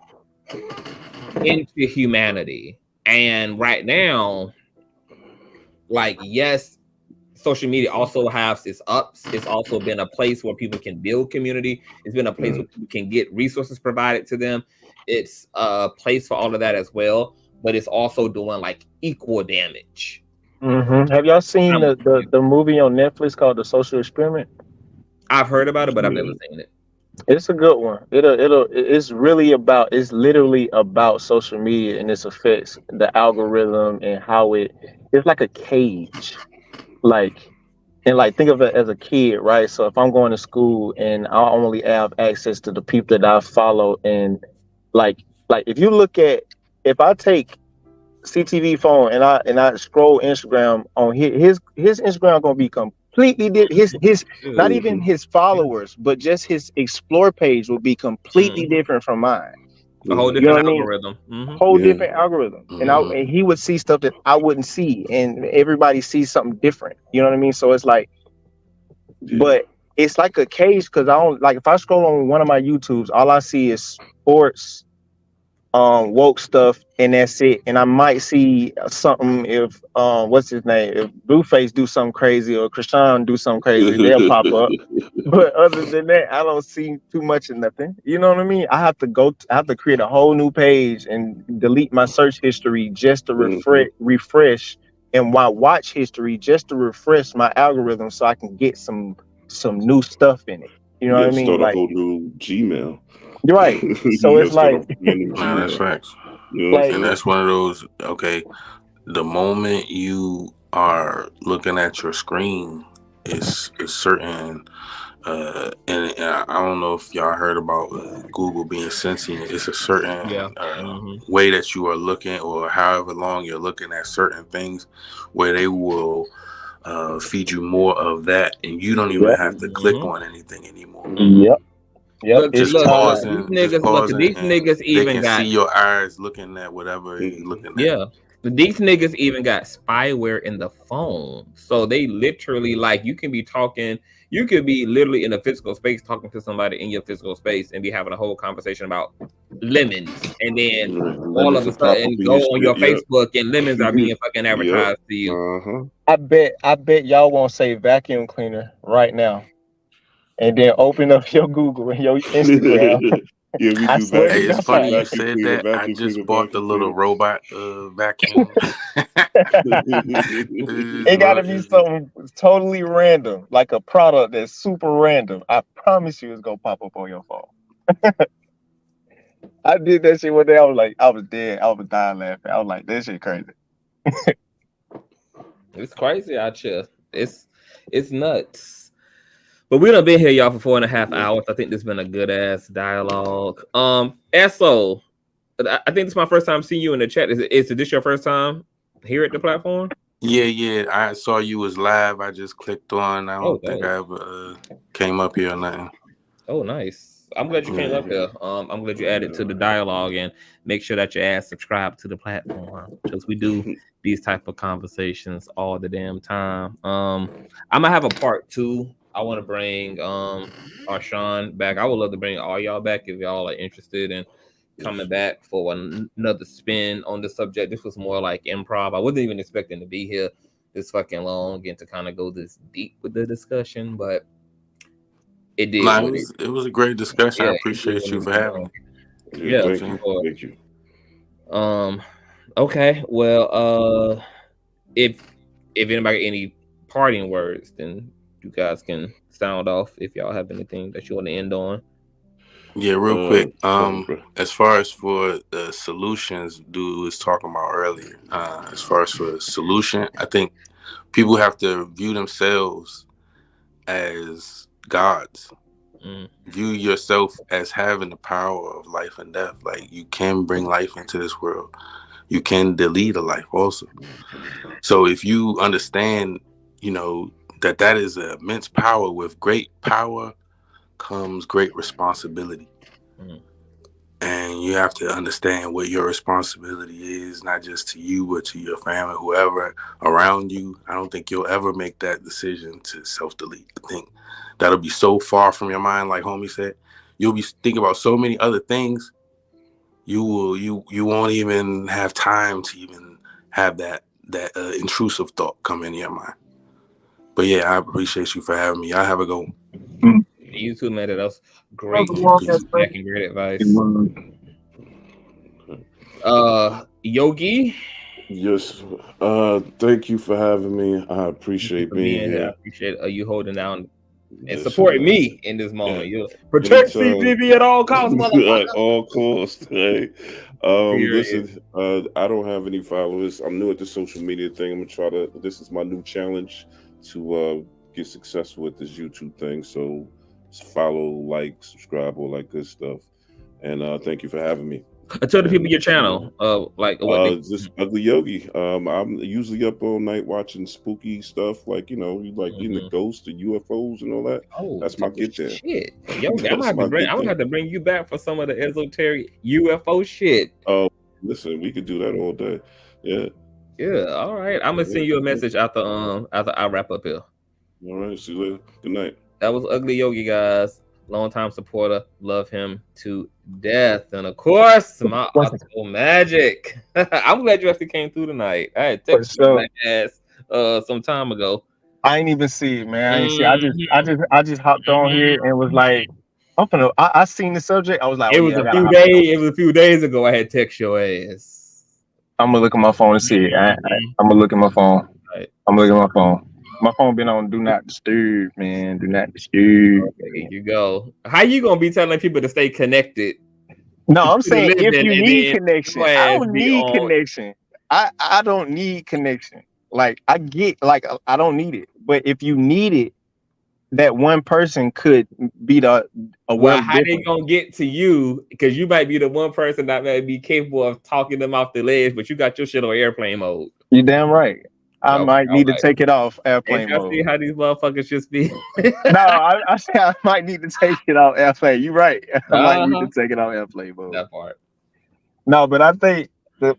humanity. And right now, like, yes, social media also has its ups. It's also been a place where people can build community. It's been a place where people can get resources provided to them. It's a place for all of that as well, but it's also doing, like, equal damage. Have y'all seen the movie on Netflix called The Social Experiment? I've heard about it, but I've never seen it. It's a good one. It's literally about social media and its effects, the algorithm, and how it's like a cage. Like, and like, think of it as a kid, right? So if I'm going to school and I only have access to the people that I follow, and like if I take CTV phone and I scroll Instagram on his Instagram gonna be completely different. His not even his followers, but just his explore page will be completely different from mine. A whole different algorithm. Whole different algorithm. And he would see stuff that I wouldn't see, and everybody sees something different. You know what I mean? So it's like, but it's like a cage, because I don't, like, if I scroll on one of my YouTubes, all I see is sports, woke stuff, and that's it. And I might see something if what's his name, if Blueface do something crazy or Krishan do something crazy, they'll pop up. But other than that, I don't see too much of nothing. You know what I mean? I have to create a whole new page and delete my search history just to refresh, and watch history just to refresh my algorithm, so I can get some new stuff in it. You know what I mean? Start a whole new Gmail. You're right. So it's like, that's facts. Like, and that's one of those, okay, the moment you are looking at your screen, it's certain, and I don't know if y'all heard about Google being sentient. It's a certain way that you are looking, or however long you're looking at certain things, where they will feed you more of that, and you don't even have to click on anything anymore. Yep. Just pausing. These niggas even they can see your eyes looking at whatever you're looking at. These niggas even got spyware in the phone. So they literally, like, you can be talking, you could be literally in a physical space talking to somebody in your physical space and be having a whole conversation about lemons. And then all of a sudden go on your Facebook and lemons are being fucking advertised to you. I bet y'all won't say vacuum cleaner right now. And then open up your Google and your Instagram. Yeah, we I do swear Hey, to it's God. funny you vacuum said cleaner, that. I vacuum just cleaner, bought the vacuum little cleaner. robot vacuum. It gotta be something totally random, like a product that's super random. I promise you it's gonna pop up on your phone. I did that shit one day. I was like, I was dead. I was dying laughing. I was like, this shit crazy. It's crazy out here. It's nuts. But we done been here, y'all, for 4.5 hours. I think this has been a good ass dialogue. Esso, I think this is my first time seeing you in the chat. Is this your first time here at the platform? Yeah. I saw you was live. I just clicked on. I don't think I ever came up here or nothing. Oh, nice. I'm glad you came up here. I'm glad you added to the dialogue and make sure that your ass subscribe to the platform because we do these type of conversations all the damn time. I'm gonna have a part 2. I want to bring Arshawn back. I would love to bring all y'all back if y'all are interested in coming back for another spin on the subject. This was more like improv. I wasn't even expecting to be here this fucking long and to kind of go this deep with the discussion, but it did. It was a great discussion. I appreciate you for having me. Yeah, thank you. Okay. Well, if anybody got any parting words, then you guys can sound off if y'all have anything that you want to end on. Yeah, real quick. As far as for the solutions dude was talking about earlier, as far as for solution, I think people have to view themselves as gods. View yourself as having the power of life and death. Like, you can bring life into this world. You can delete a life also. So if you understand, that is an immense power. With great power comes great responsibility. And you have to understand what your responsibility is, not just to you, but to your family, whoever around you. I don't think you'll ever make that decision to self-delete. I think that'll be so far from your mind, like homie said. You'll be thinking about so many other things. You won't even have time to even have that intrusive thought come into your mind. But yeah, I appreciate you for having me. Y'all have a good one. You too, man. That was great feedback and great advice. Yogi. Yes. Thank you for having me. I appreciate being here. I appreciate you holding down and supporting me in this moment. You protect CPB at all costs, motherfucker. At all costs. Right? Listen, I don't have any followers. I'm new at the social media thing. I'm gonna try to. This is my new challenge to get successful with this YouTube thing. So follow, like, subscribe, all that good stuff. And thank you for having me. Tell the people your channel. Just Ugly Yogi. I'm usually up all night watching spooky stuff, like being the ghosts, the UFOs, and all that. Oh, that's my get there. Shit, Yogi, I'm gonna have to bring you back for some of the esoteric UFO shit. Oh, listen, we could do that all day. Yeah. Yeah. All right. I'm gonna send you a message after I wrap up here. All right. See you later. Good night. That was Ugly Yogi, guys. Longtime supporter. Love him to death. And of course, my Octo Magic. I'm glad you actually came through tonight. I had texted my ass some time ago. I ain't even see it, man. I ain't see it. I just hopped on here and was like, I seen the subject. I was like, it was a few days ago. I had text your ass. I'm gonna look at my phone and see it. I'm gonna look at my phone. Right. I'm looking at my phone. My phone been on do not disturb, man. Do not disturb. Okay, here you go. How you gonna be telling people to stay connected? No, I'm saying if you need connection, I don't need connection. I don't need connection. Like, I get, like, I don't need it. But if you need it, that one person could be how they gonna get to you? Because you might be the one person that may be capable of talking them off the ledge, but you got your shit on airplane mode. You damn right. I might need to take it off airplane mode. See how these motherfuckers just be. No, I say I might need to take it off airplane. You're right. I might need to take it off airplane mode. That part. No, but I think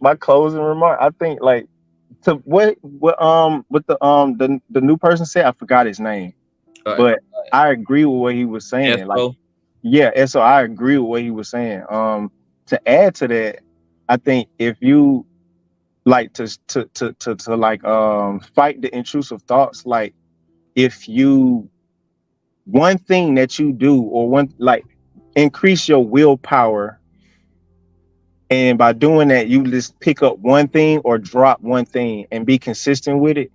my closing remark. I think like to what the new person said. I forgot his name, but I agree with what he was saying. Like, yeah, and so I agree with what he was saying. To add to that, I think if you like to like fight the intrusive thoughts, like if you one thing that you do or one like increase your willpower, and by doing that you just pick up one thing or drop one thing and be consistent with it,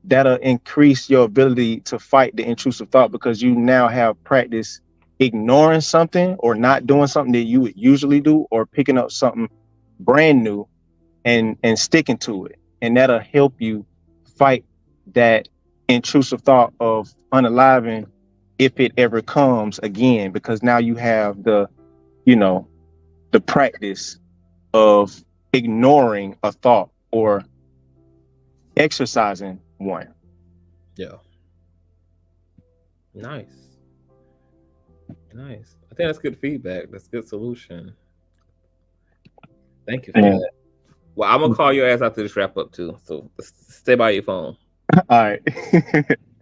that'll increase your ability to fight the intrusive thought, because you now have practice ignoring something or not doing something that you would usually do, or picking up something brand new and sticking to it, and that'll help you fight that intrusive thought of unaliving if it ever comes again, because now you have the the practice of ignoring a thought or exercising one. Yeah. Nice. I think that's good feedback. That's good solution. Thank you for that. Well, I'm gonna call your ass after this wrap up too. So stay by your phone. All right.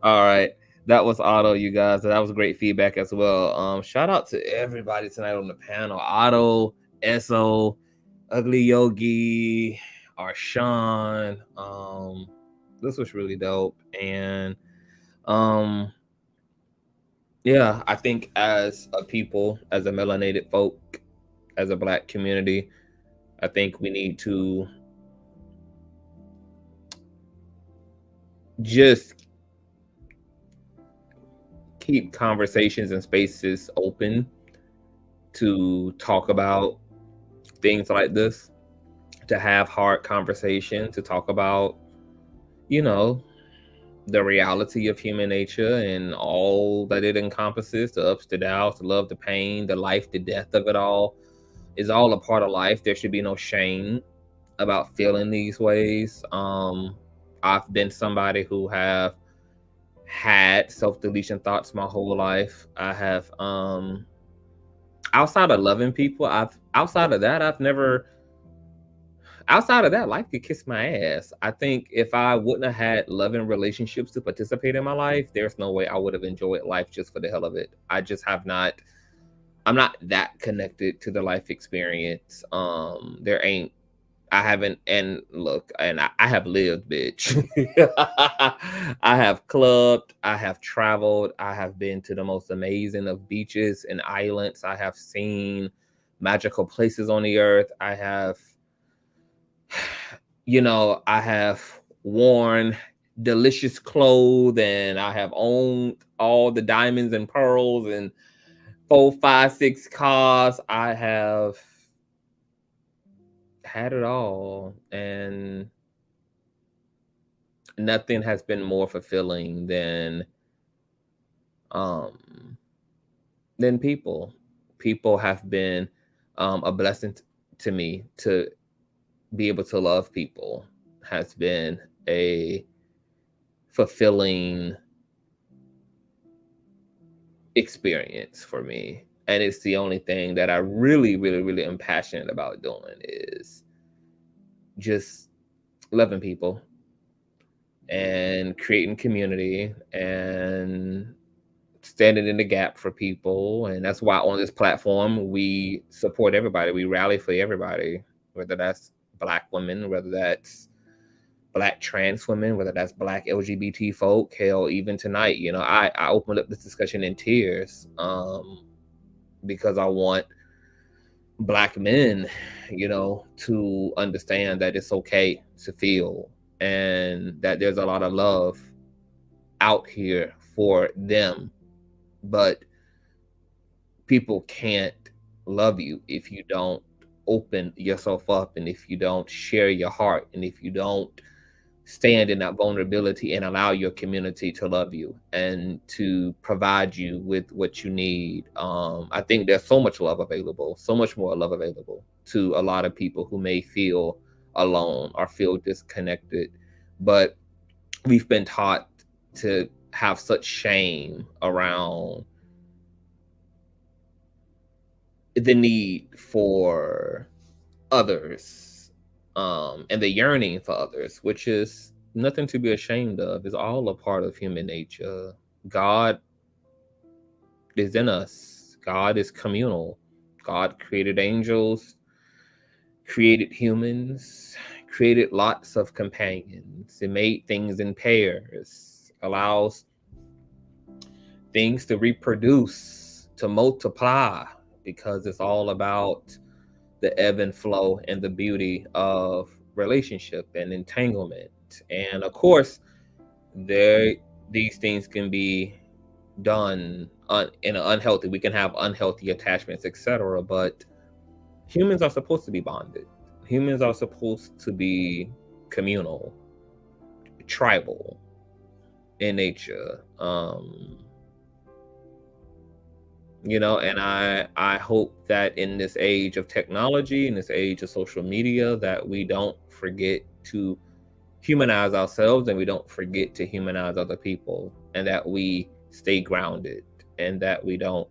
All right. That was Otto, you guys. That was great feedback as well. Shout out to everybody tonight on the panel. Otto, Eso, Ugly Yogi, Arshawn. This was really dope. And yeah, I think as a people, as a melanated folk, as a Black community, I think we need to just keep conversations and spaces open to talk about things like this, to have hard conversation, to talk about, the reality of human nature and all that it encompasses, the ups, the downs, the love, the pain, the life, the death of it all is all a part of life. There should be no shame about feeling these ways. I've been somebody who have had self-deletion thoughts my whole life. I have outside of loving people, outside of that life could kiss my ass. I think if I wouldn't have had loving relationships to participate in my life, there's no way I would have enjoyed life just for the hell of it. I'm not that connected to the life experience. I haven't, and look, and I have lived, bitch. I have clubbed, I have traveled, I have been to the most amazing of beaches and islands. I have seen magical places on the earth. I have, I have worn delicious clothes, and I have owned all the diamonds and pearls and 4, 5, 6 cars. I have had it all, and nothing has been more fulfilling than people. People have been a blessing to me. To be able to love people has been a fulfilling experience for me, and it's the only thing that I really, really, really am passionate about doing, is just loving people and creating community and standing in the gap for people. And that's why on this platform we support everybody, we rally for everybody, whether that's Black women, whether that's Black trans women, whether that's Black LGBT folk. Hell, even tonight, I opened up this discussion in tears because I want Black men, to understand that it's okay to feel, and that there's a lot of love out here for them. But people can't love you if you don't open yourself up, and if you don't share your heart, and if you don't stand in that vulnerability and allow your community to love you and to provide you with what you need. I think there's so much love available, so much more love available to a lot of people who may feel alone or feel disconnected. But we've been taught to have such shame around the need for others and the yearning for others, which is nothing to be ashamed of. It's all a part of human nature. God is in us. God is communal. God created angels, created humans, created lots of companions. It made things in pairs, allows things to reproduce, to multiply, because it's all about the ebb and flow and the beauty of relationship and entanglement. And of course, these things can be done in an unhealthy. We can have unhealthy attachments, etc. But humans are supposed to be bonded. Humans are supposed to be communal, tribal in nature. And I hope that in this age of technology, in this age of social media, that we don't forget to humanize ourselves and we don't forget to humanize other people, and that we stay grounded and that we don't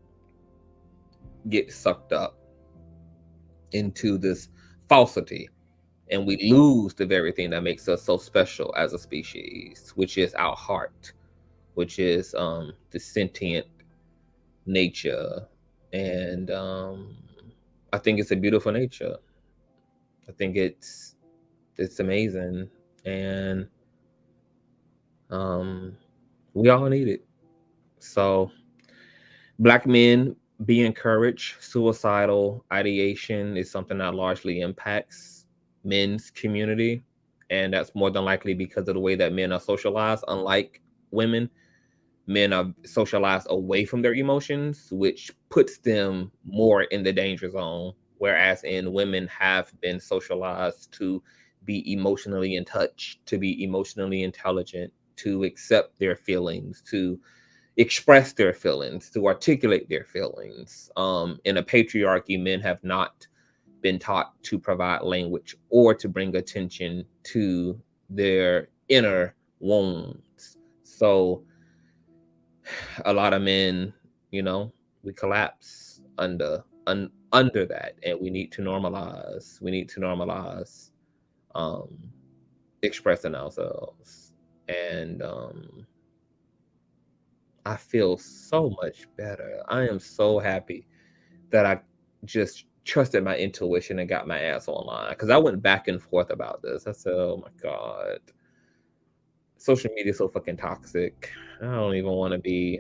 get sucked up into this falsity and we lose the very thing that makes us so special as a species, which is our heart, which is the sentient nature. And I think it's a beautiful nature. I think it's amazing, and we all need it. So Black men, be encouraged. Suicidal ideation is something that largely impacts men's community, and that's more than likely because of the way that men are socialized. Unlike women, men are socialized away from their emotions, which puts them more in the danger zone, whereas in women have been socialized to be emotionally in touch, to be emotionally intelligent, to accept their feelings, to express their feelings, to articulate their feelings. In a patriarchy, men have not been taught to provide language or to bring attention to their inner wounds. So a lot of men, we collapse under that, and we need to normalize. We need to normalize expressing ourselves, and I feel so much better. I am so happy that I just trusted my intuition and got my ass online, because I went back and forth about this. I said, oh my God, social media is so fucking toxic. I don't even want to be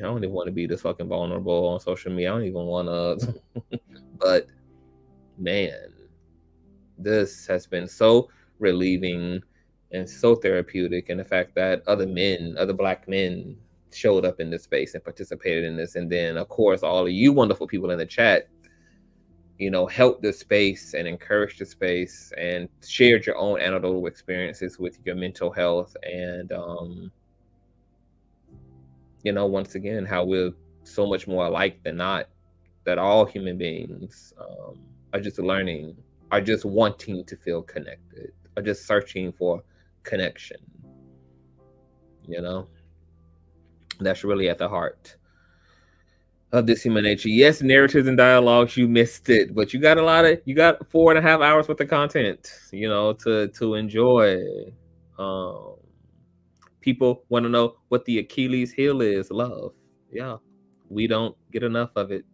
this fucking vulnerable on social media. I don't even want to. But man, this has been so relieving and so therapeutic. And the fact that other Black men showed up in this space and participated in this. And then, of course, all of you wonderful people in the chat, helped the space and encouraged the space and shared your own anecdotal experiences with your mental health. And, once again, how we're so much more alike than not, that all human beings are just wanting to feel connected, are just searching for connection. That's really at the heart of this human nature. Yes, narratives and dialogues, you missed it, but you got 4.5 hours worth of content, to enjoy. People want to know what the Achilles heel is. Love. Yeah, we don't get enough of it.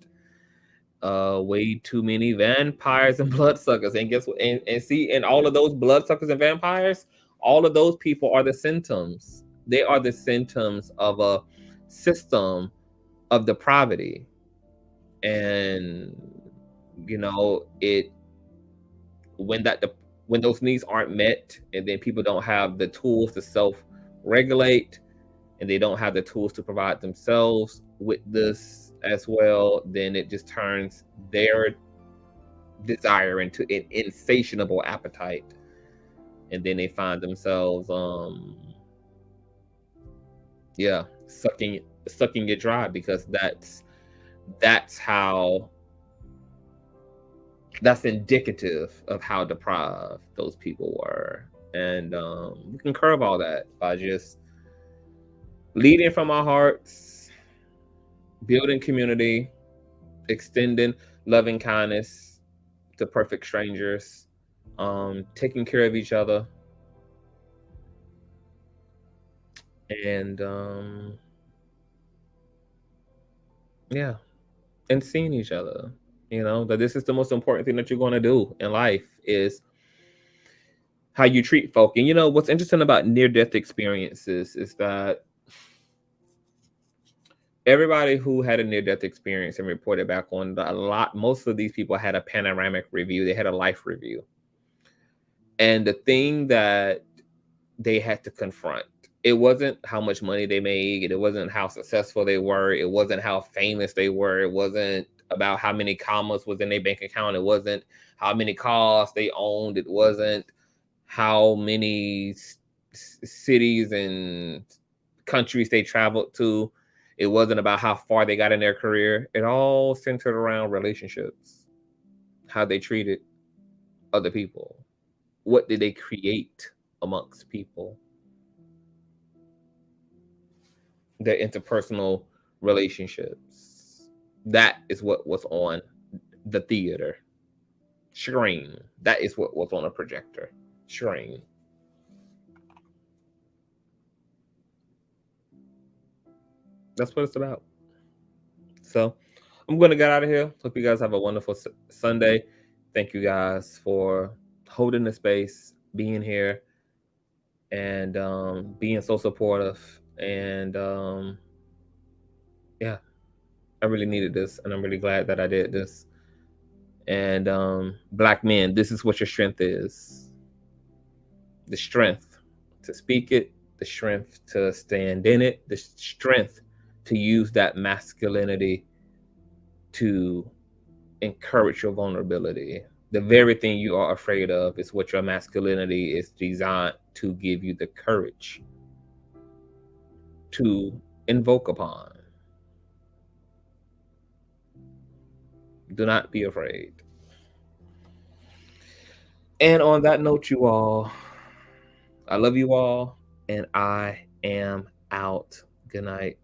Way too many vampires and bloodsuckers, and guess what? And see, and all of those bloodsuckers and vampires, all of those people are the symptoms. They are the symptoms of a system of depravity. And when those needs aren't met, and then people don't have the tools to self-regulate, and they don't have the tools to provide themselves with this as well, then it just turns their desire into an insatiable appetite, and then they find themselves sucking it dry, because that's indicative of how deprived those people were. And we can curb all that by just leading from our hearts, building community, extending loving kindness to perfect strangers, taking care of each other, and yeah, and seeing each other. You know, that this is the most important thing that you're going to do in life is how you treat folk. And you know what's interesting about near-death experiences is that everybody who had a near-death experience and reported back on most of these people had a panoramic review. They had a life review, and the thing that they had to confront, it wasn't how much money they made, it wasn't how successful they were, it wasn't how famous they were, it wasn't about how many commas was in their bank account, it wasn't how many cars they owned, it wasn't how many cities and countries they traveled to, it wasn't about how far they got in their career. It all centered around relationships, how they treated other people, what did they create amongst people, their interpersonal relationships. That is what was on the theater screen. That is what was on a projector screen. That's what it's about. So I'm going to get out of here. Hope you guys have a wonderful Sunday. Thank you guys for holding the space, being here, and being so supportive. And yeah, I really needed this, and I'm really glad that I did this. And Black men, this is what your strength is. The strength to speak it, the strength to stand in it, the strength to use that masculinity to encourage your vulnerability. The very thing you are afraid of is what your masculinity is designed to give you the courage to invoke upon. Do not be afraid. And on that note, you all, I love you all, and I am out. Good night.